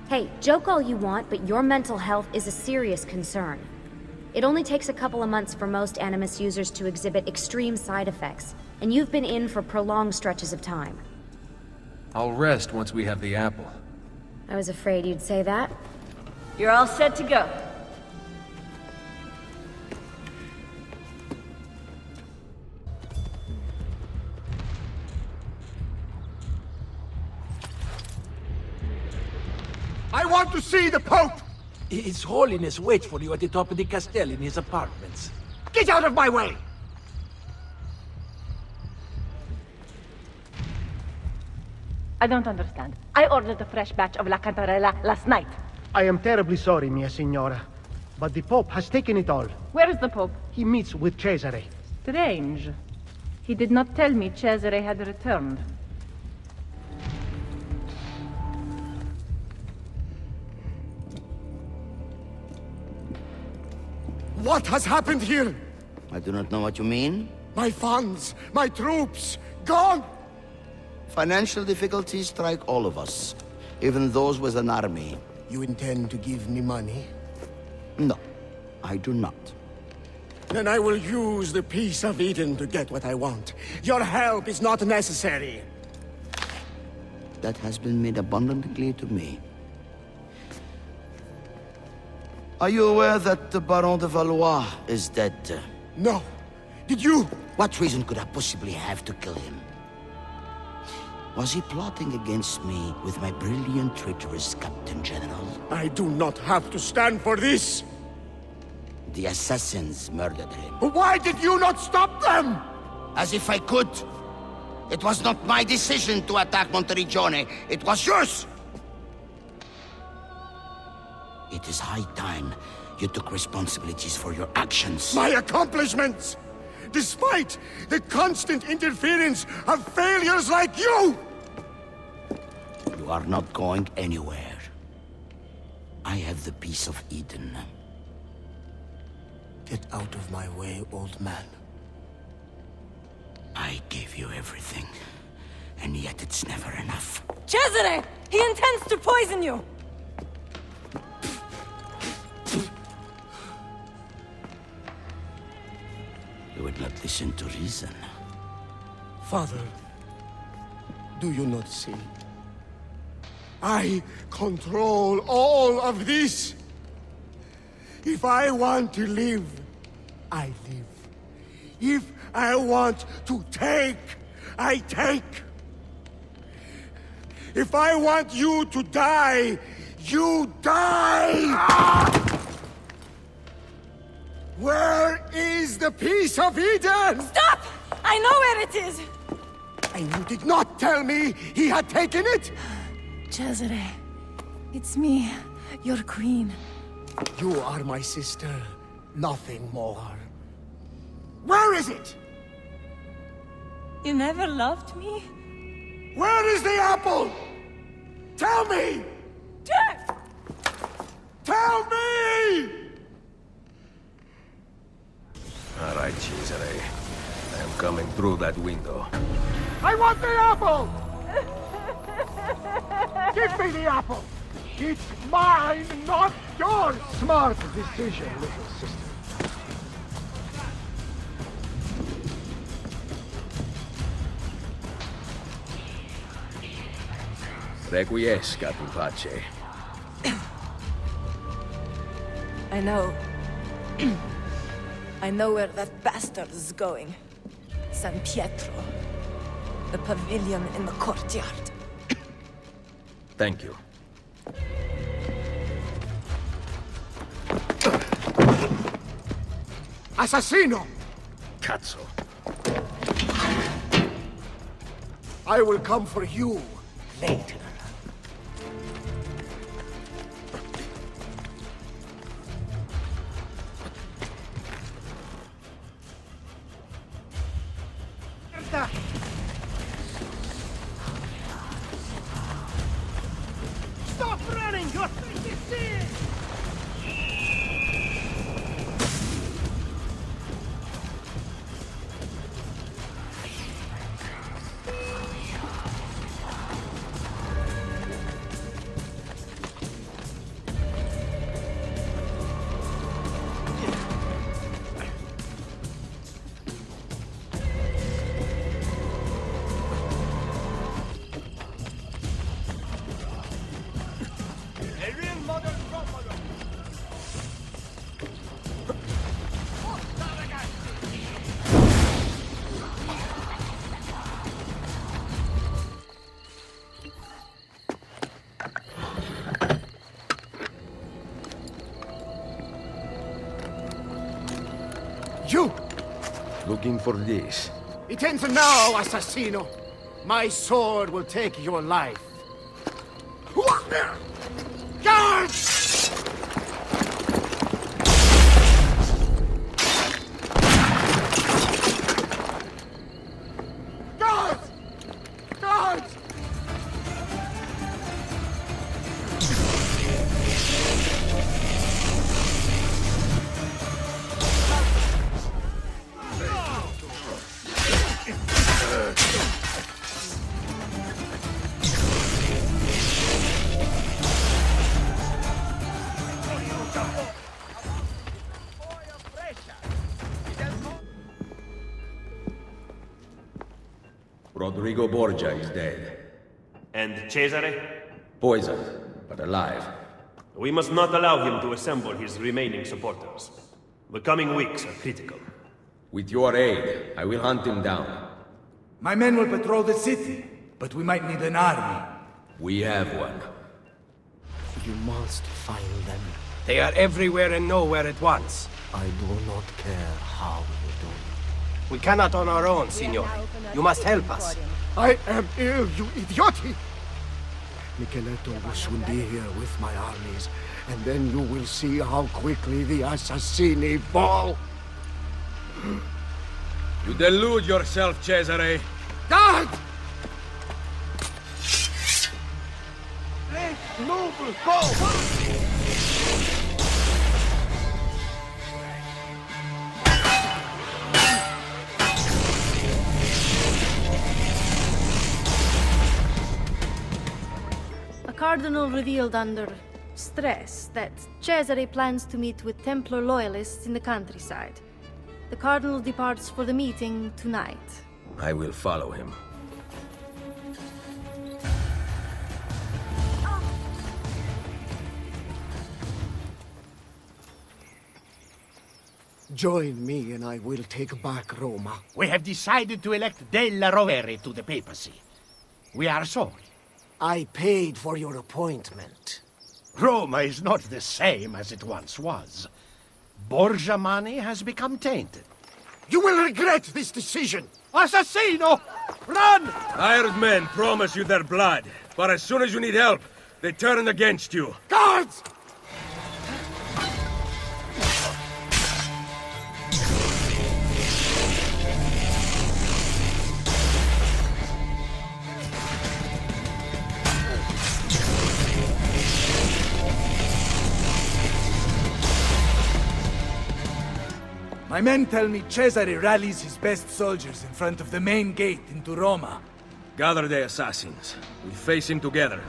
Hey, joke all you want, but your mental health is a serious concern. It only takes a couple of months for most Animus users to exhibit extreme side effects, and you've been in for prolonged stretches of time. I'll rest once we have the apple. I was afraid you'd say that. You're all set to go. I want to see the Pope! His Holiness waits for you at the top of the castle in his apartments. Get out of my way! I don't understand. I ordered a fresh batch of La Cantarella last night. I am terribly sorry, mia signora. But the Pope has taken it all. Where is the Pope? He meets with Cesare. Strange. He did not tell me Cesare had returned. What has happened here? I do not know what you mean. My funds, my troops, gone! Financial difficulties strike all of us, even those with an army. You intend to give me money? No, I do not. Then I will use the Peace of Eden to get what I want. Your help is not necessary. That has been made abundantly clear to me. Are you aware that the Baron de Valois is dead? No. Did you? What reason could I possibly have to kill him? Was he plotting against me with my brilliant, traitorous Captain General? I do not have to stand for this! The assassins murdered him. Why did you not stop them? As if I could! It was not my decision to attack Monteriggioni. It was yours! It is high time you took responsibilities for your actions. My accomplishments! Despite the constant interference of failures like you! You are not going anywhere. I have the Peace of Eden. Get out of my way, old man. I gave you everything, and yet it's never enough. Cesare! He intends to poison you! You would not listen to reason. Father, do you not see? I control all of this. If I want to live, I live. If I want to take, I take. If I want you to die, you die! Where is the piece of Eden? Stop! I know where it is! And you did not tell me he had taken it? Cesare, it's me, your queen. You are my sister, nothing more. Where is it? You never loved me? Where is the apple? Tell me! Tell me! All right, Cesare. I am coming through that window. I want the apple! Give me the apple! It's mine, not yours! Smart decision, little sister. Requiescat in pace. I know. I know where that bastard is going. San Pietro. The pavilion in the courtyard. Thank you. Assassino! Cazzo. I will come for you later. Stop running! Your face is seared! You! Looking for this. It ends now, Assassino! My sword will take your life. Guards! Guards! Guards! Rodrigo Borgia is dead. And Cesare? Poisoned, but alive. We must not allow him to assemble his remaining supporters. The coming weeks are critical. With your aid, I will hunt him down. My men will patrol the city, but we might need an army. We have one. You must find them. They are everywhere and nowhere at once. I do not care how you do it. We cannot on our own, Signor. You must help us. I am ill, you idioti! Micheletto will soon be here with my armies, and then you will see how quickly the Assassini fall. You delude yourself, Cesare. God! Noble, go! Cardinal revealed under stress that Cesare plans to meet with Templar loyalists in the countryside. The Cardinal departs for the meeting tonight. I will follow him. Join me and I will take back Roma. We have decided to elect Della Rovere to the papacy. We are sorry. I paid for your appointment. Roma is not the same as it once was. Borgia money has become tainted. You will regret this decision! Assassino! Run! Hired men promise you their blood, but as soon as you need help, they turn against you. Guards! My men tell me Cesare rallies his best soldiers in front of the main gate into Roma. Gather the assassins. We face him together.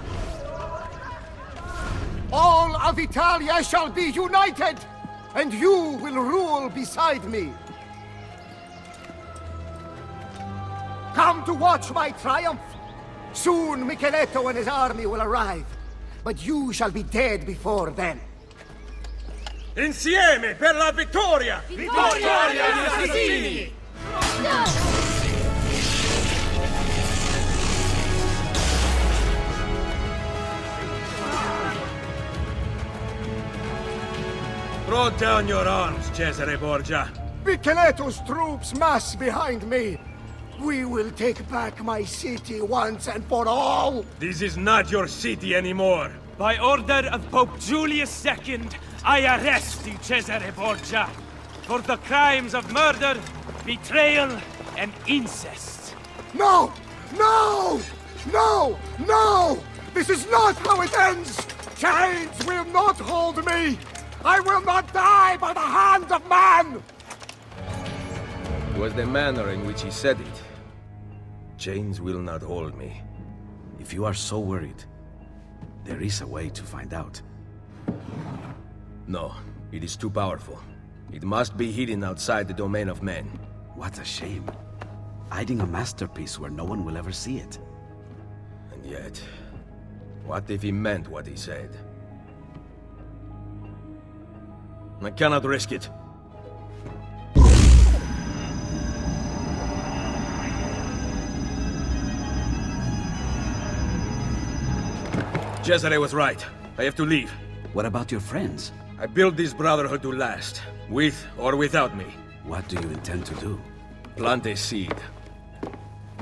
All of Italia shall be united, and you will rule beside me. Come to watch my triumph. Soon Micheletto and his army will arrive, but you shall be dead before then. Insieme per la vittoria! Vittoria agli assassini! Throw down your arms, Cesare Borgia. Micheletto's troops mass behind me. We will take back my city once and for all. This is not your city anymore. By order of Pope Julius II, I arrest you, Cesare Borgia, for the crimes of murder, betrayal, and incest. No! No! No! No! This is not how it ends! Chains will not hold me! I will not die by the hand of man! It was the manner in which he said it. Chains will not hold me. If you are so worried, there is a way to find out. No, it is too powerful. It must be hidden outside the domain of men. What a shame. Hiding a masterpiece where no one will ever see it. And yet, what if he meant what he said? I cannot risk it. Cesare was right. I have to leave. What about your friends? I built this Brotherhood to last, with or without me. What do you intend to do? Plant a seed.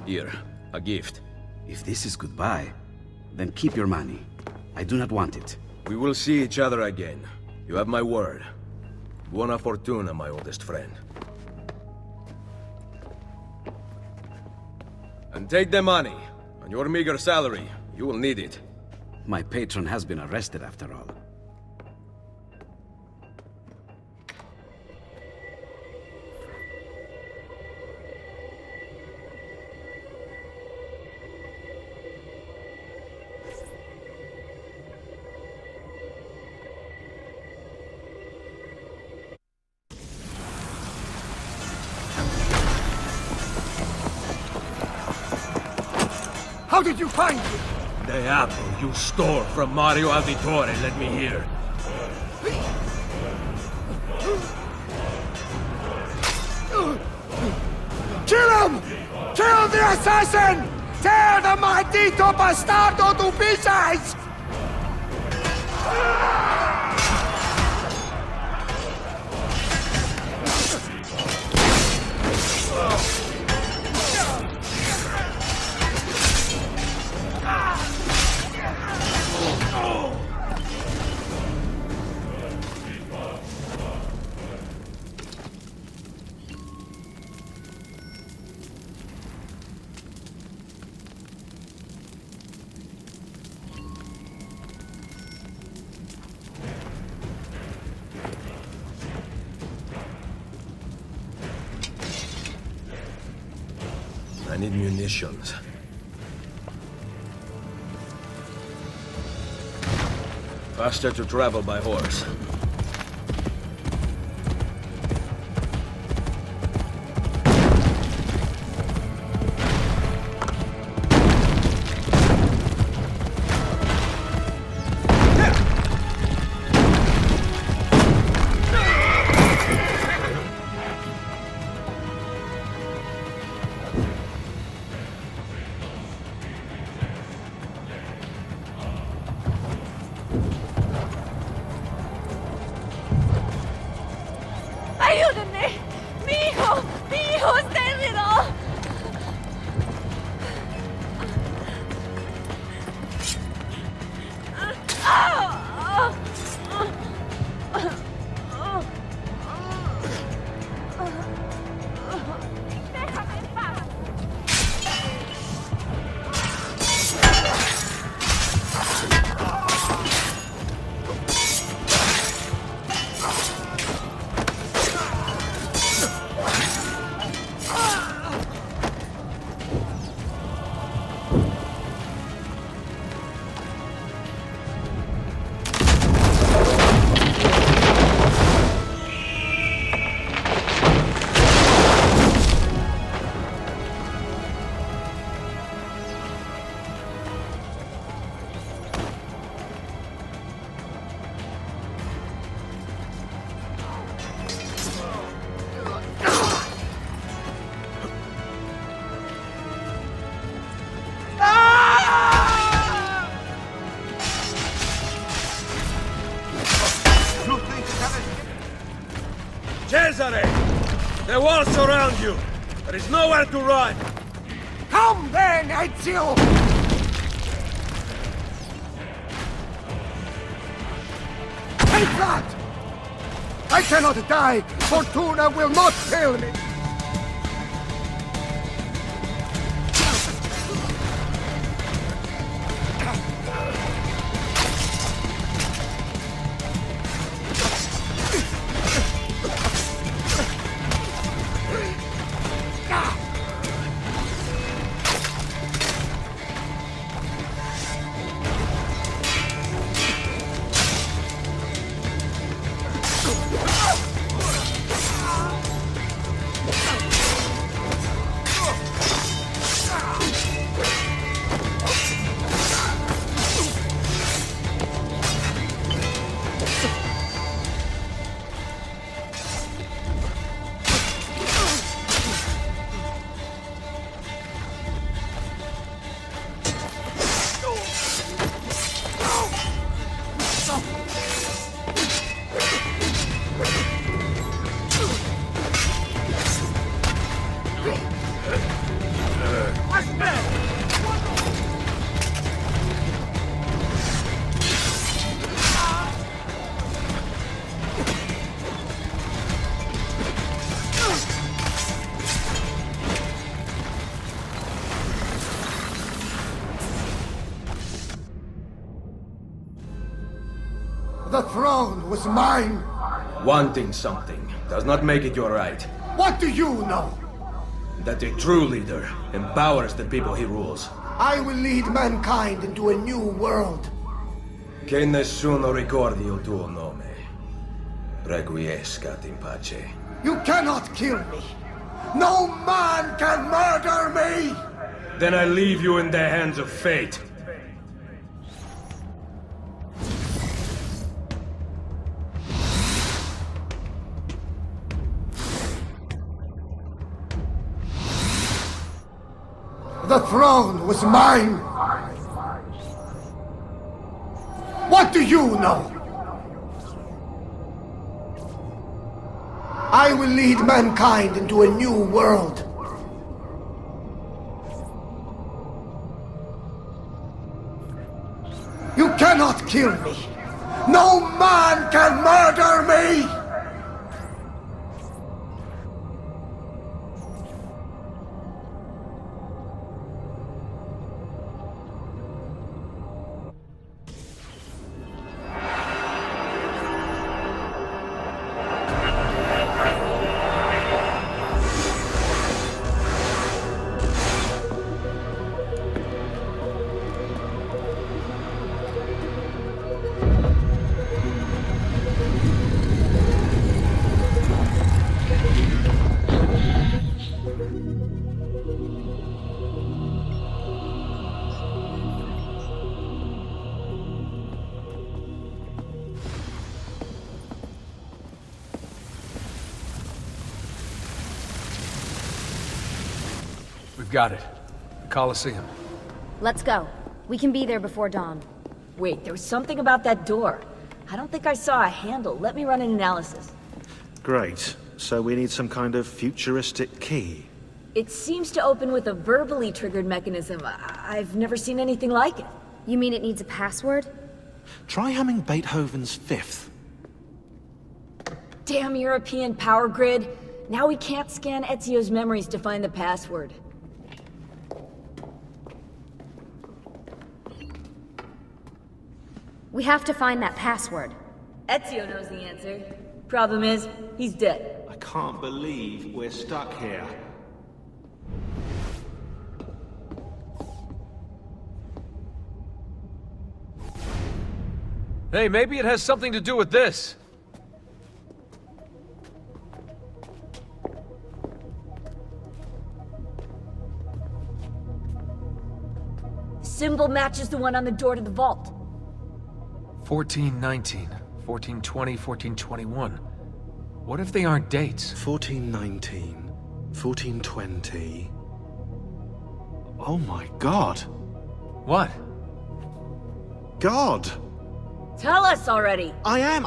Here, a gift. If this is goodbye, then keep your money. I do not want it. We will see each other again. You have my word. Buona fortuna, my oldest friend. And take the money. On your meager salary, you will need it. My patron has been arrested after all. How did you find me? The apple you stole from Mario Auditore, let me hear. Kill him! Kill the assassin! Tear the maldito bastardo to pieces! I need munitions. Faster to travel by horse. ¡Ayúdenme! ¡Mi hijo está herido! Cesare! The walls surround you! There is nowhere to run! Come then, Ezio! Take that! I cannot die! Fortuna will not kill me! The throne was mine! Wanting something does not make it your right. What do you know? That a true leader empowers the people he rules. I will lead mankind into a new world. Che nessuno ricordi il tuo nome. Requiescat in pace. You cannot kill me! No man can murder me! Then I leave you in the hands of fate. The throne was mine! What do you know? I will lead mankind into a new world. You cannot kill me! No man can murder me! We've got it. The Colosseum. Let's go. We can be there before dawn. Wait, there was something about that door. I don't think I saw a handle. Let me run an analysis. Great. So we need some kind of futuristic key. It seems to open with a verbally triggered mechanism. I've never seen anything like it. You mean it needs a password? Try humming Beethoven's Fifth. Damn European power grid. Now we can't scan Ezio's memories to find the password. We have to find that password. Ezio knows the answer. Problem is, he's dead. I can't believe we're stuck here. Hey, maybe it has something to do with this. The symbol matches the one on the door to the vault. 1419, 1420, 1421. What if they aren't dates? 1419, 1420... Oh my god. What? God! Tell us already! I am!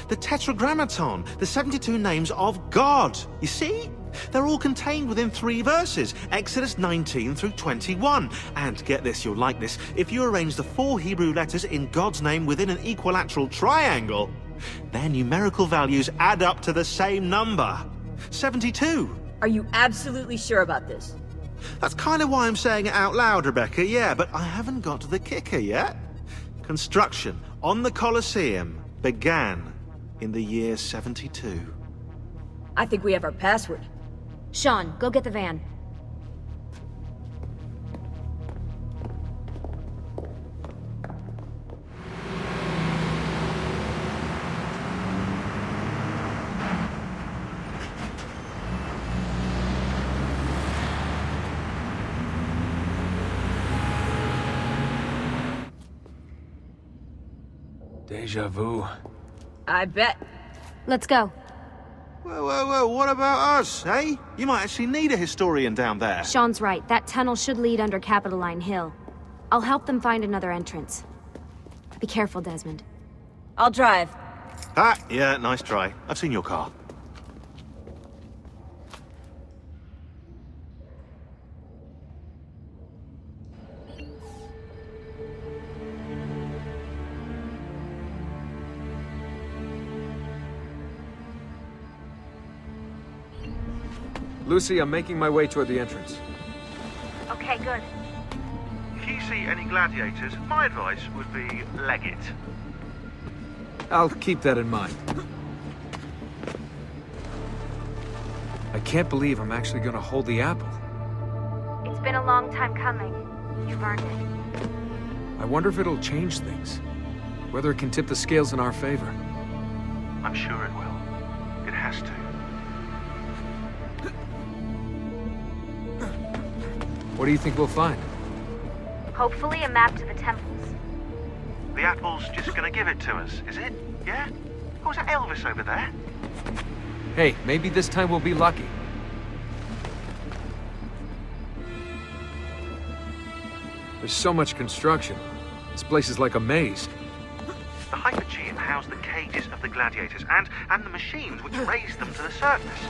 The Tetragrammaton, the 72 names of God. You see? They're all contained within 3 verses, Exodus 19 through 21. And get this, you'll like this, if you arrange the 4 Hebrew letters in God's name within an equilateral triangle, their numerical values add up to the same number. 72. Are you absolutely sure about this? That's kind of why I'm saying it out loud, Rebecca, yeah, but I haven't got to the kicker yet. Construction on the Colosseum began in the year 72. I think we have our password. Sean, go get the van. Deja vu. I bet. Let's go. Whoa, what about us, eh? You might actually need a historian down there. Sean's right. That tunnel should lead under Capitoline Hill. I'll help them find another entrance. Be careful, Desmond. I'll drive. Ah, yeah, nice try. I've seen your car. Lucy, I'm making my way toward the entrance. Okay, good. If you see any gladiators, my advice would be leg it. I'll keep that in mind. I can't believe I'm actually gonna hold the apple. It's been a long time coming. You've earned it. I wonder if it'll change things. Whether it can tip the scales in our favor. I'm sure it will. It has to. What do you think we'll find? Hopefully a map to the temples. The apple's just gonna give it to us, is it? Yeah? Or was that Elvis over there? Hey, maybe this time we'll be lucky. There's so much construction. This place is like a maze. The Hypergeum housed the cages of the gladiators and the machines which raised them to the surface.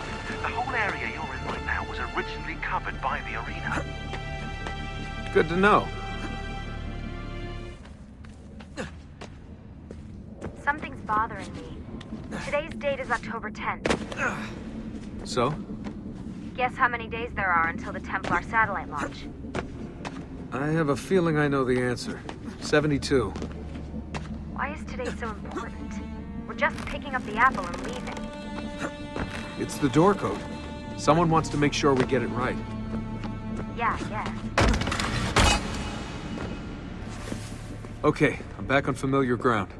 The whole area you're in right now was originally covered by the arena. Good to know. Something's bothering me. Today's date is October 10th. So? Guess how many days there are until the Templar satellite launch? I have a feeling I know the answer. 72. Why is today so important? We're just picking up the apple and leaving. It's the door code. Someone wants to make sure we get it right. Yeah, I guess. Okay, I'm back on familiar ground.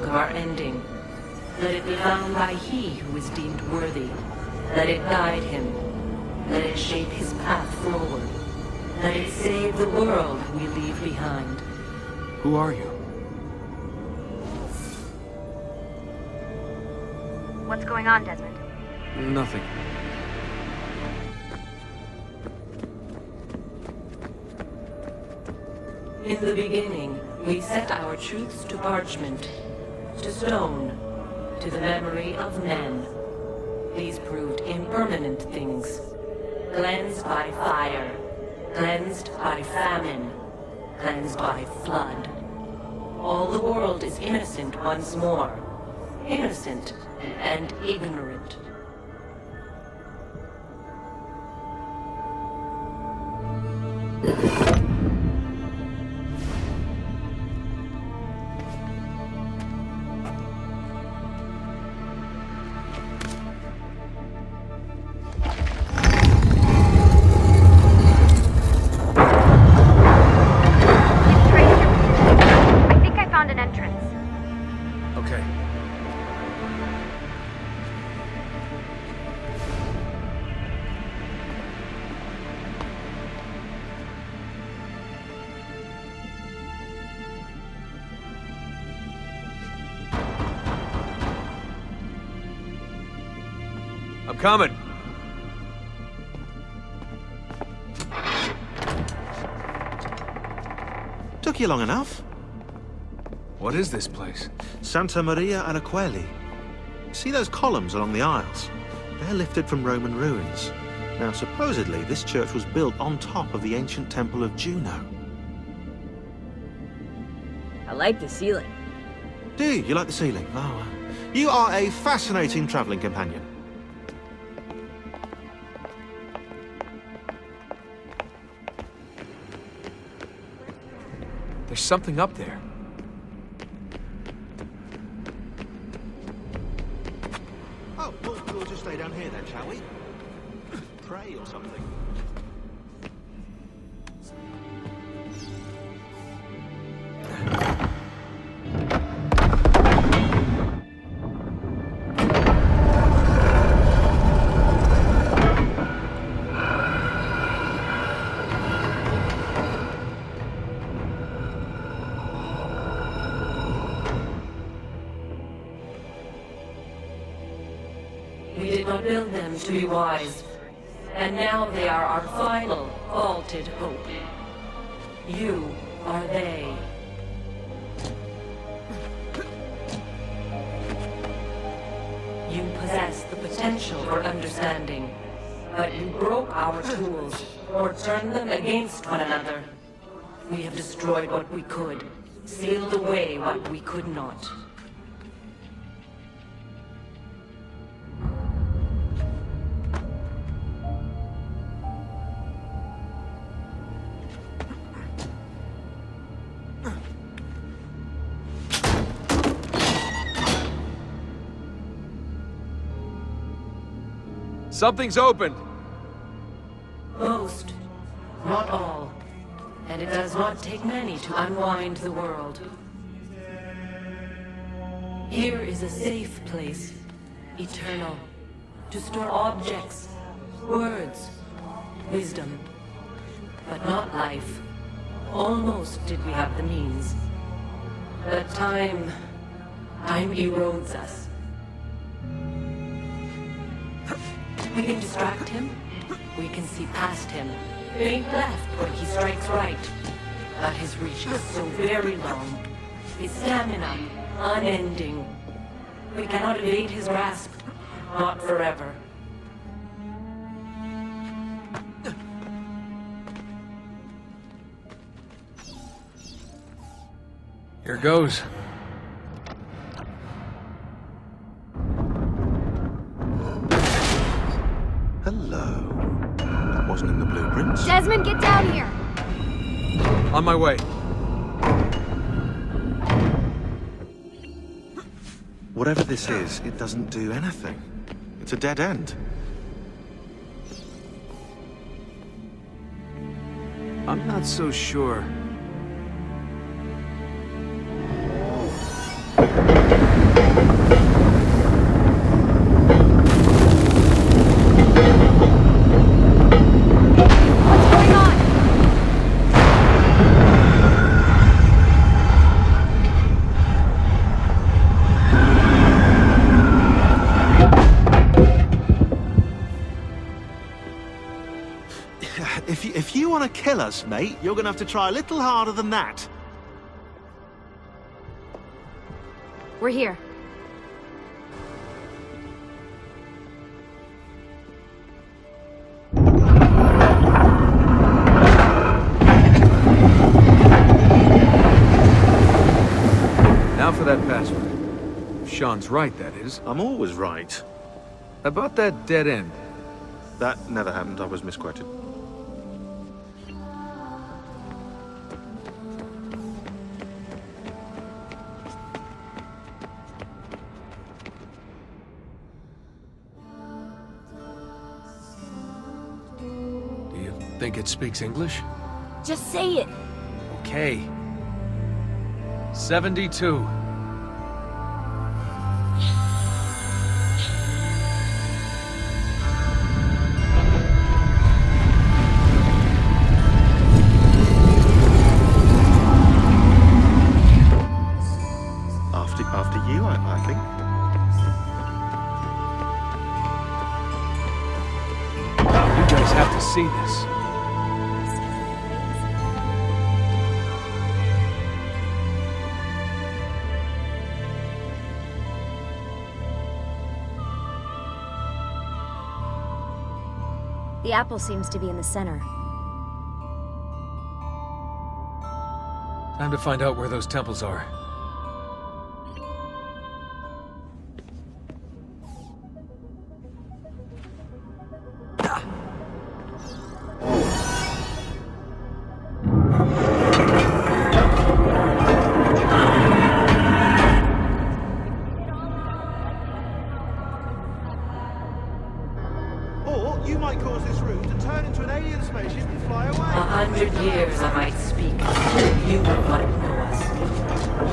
of our ending. Let it be found by he who is deemed worthy. Let it guide him. Let it shape his path forward. Let it save the world we leave behind. Who are you? What's going on, Desmond? Nothing. In the beginning, we set our truths to parchment, to stone, to the memory of men. These proved impermanent things, cleansed by fire, cleansed by famine, cleansed by flood. All the world is innocent once more, innocent and ignorant. I'm coming. Took you long enough. What is this place? Santa Maria Araqueli. See those columns along the aisles? They're lifted from Roman ruins. Now, supposedly, this church was built on top of the ancient temple of Juno. I like the ceiling. Do you? You like the ceiling? Oh, you are a fascinating traveling companion. There's something up there. Oh, we'll just stay down here then, shall we? Pray or something. We did not build them to be wise, and now they are our final, vaulted hope. You are they. You possess the potential for understanding, but you broke our tools, or turned them against one another. We have destroyed what we could, sealed away what we could not. Something's opened. Most, not all. And it does not take many to unwind the world. Here is a safe place, eternal, to store objects, words, wisdom, but not life. Almost did we have the means. But time erodes us. We can distract him. We can see past him. Feint left when he strikes right. But his reach is so very long. His stamina, unending. We cannot evade his grasp. Not forever. Here goes. Hello. That wasn't in the blueprints. Desmond, get down here! On my way. Whatever this is, it doesn't do anything. It's a dead end. I'm not so sure. If you want to kill us, mate, you're gonna have to try a little harder than that. We're here. Now for that password. If Sean's right, that is. I'm always right. About that dead end. That never happened. I was misquoted. Do you think it speaks English? Just say it. Okay. 72. After you, I think. You guys have to see this. The apple seems to be in the center. Time to find out where those temples are. Or you might cause this room to turn into an alien spaceship and fly away. 100 years I might speak. You would not know us.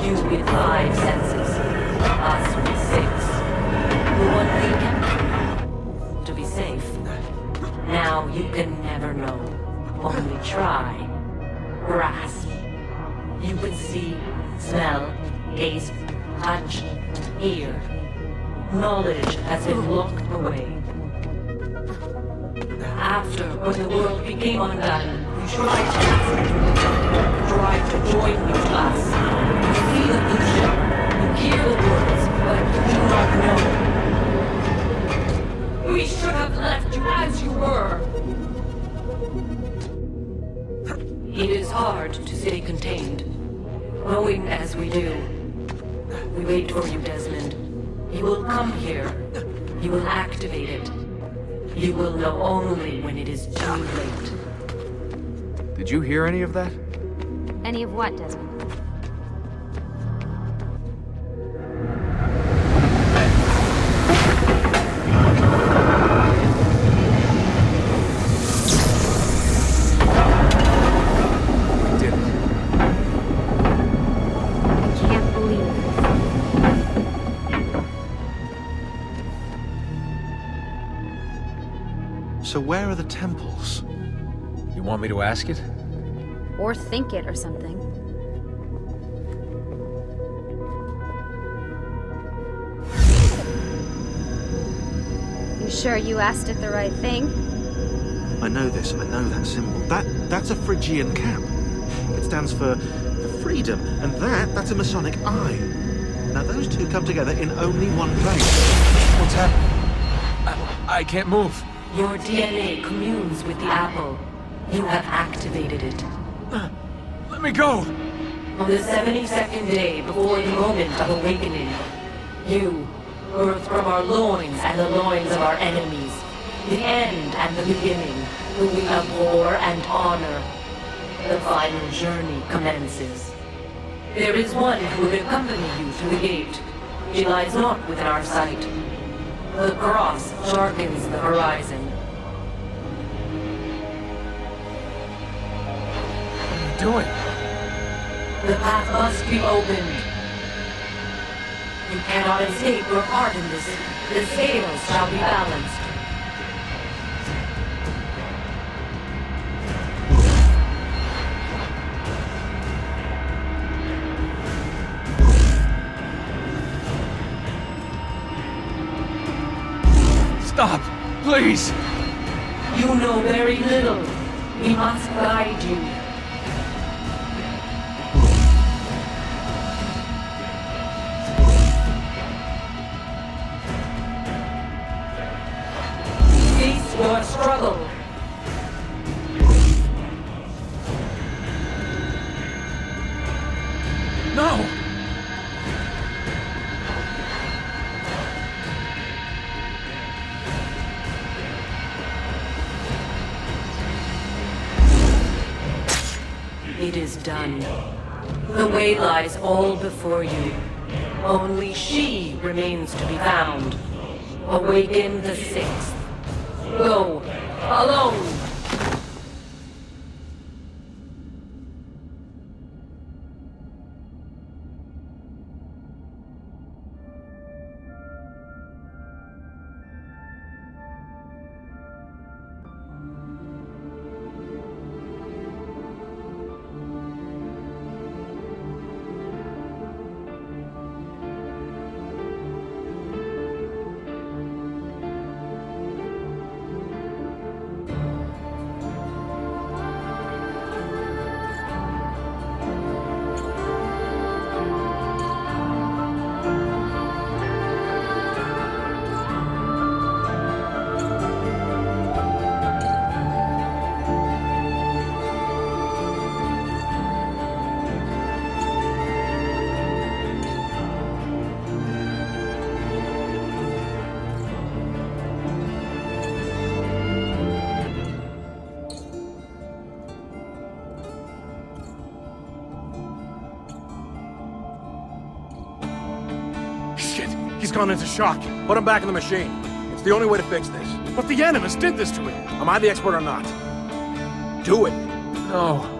You with 5 senses. Us with 6. The one thing kept to be safe. Now you can never know. Only try. Grasp. You can see, smell, taste, touch, hear. Knowledge has been locked away. After, when the world became undone, you tried to join with us. You see the vision, you hear the words, but you do not know. We should have left you as you were. It is hard to stay contained, knowing as we do. We wait for you, Desmond. You will come here. You will activate it. You will know only when it is too late. Did you hear any of that? Any of what, Desmond? We did it. Can't believe it. So where are the temples? You want me to ask it? Or think it or something. You sure you asked it the right thing? I know this. I know that symbol. That's a Phrygian cap. It stands for freedom, and that's a Masonic eye. Now those two come together in only one place. What's happening? I can't move. Your DNA communes with the apple. You have activated it. Let me go! On the 72nd day before the moment of awakening, you, birthed from our loins and the loins of our enemies, the end and the beginning, whom we abhor and honor, the final journey commences. There is one who will accompany you through the gate. She lies not within our sight. The cross darkens the horizon. What are you doing? The path must be opened. You cannot escape your part in this. The scales shall be balanced. Stop! Please! You know very little. We must guide you. Cease your struggle. No! It is done. The way lies all before you. Only she remains to be found. Awaken the sixth. Go, alone! He's gone into shock. Put him back in the machine. It's the only way to fix this. But the Animus did this to him. Am I the expert or not? Do it. No.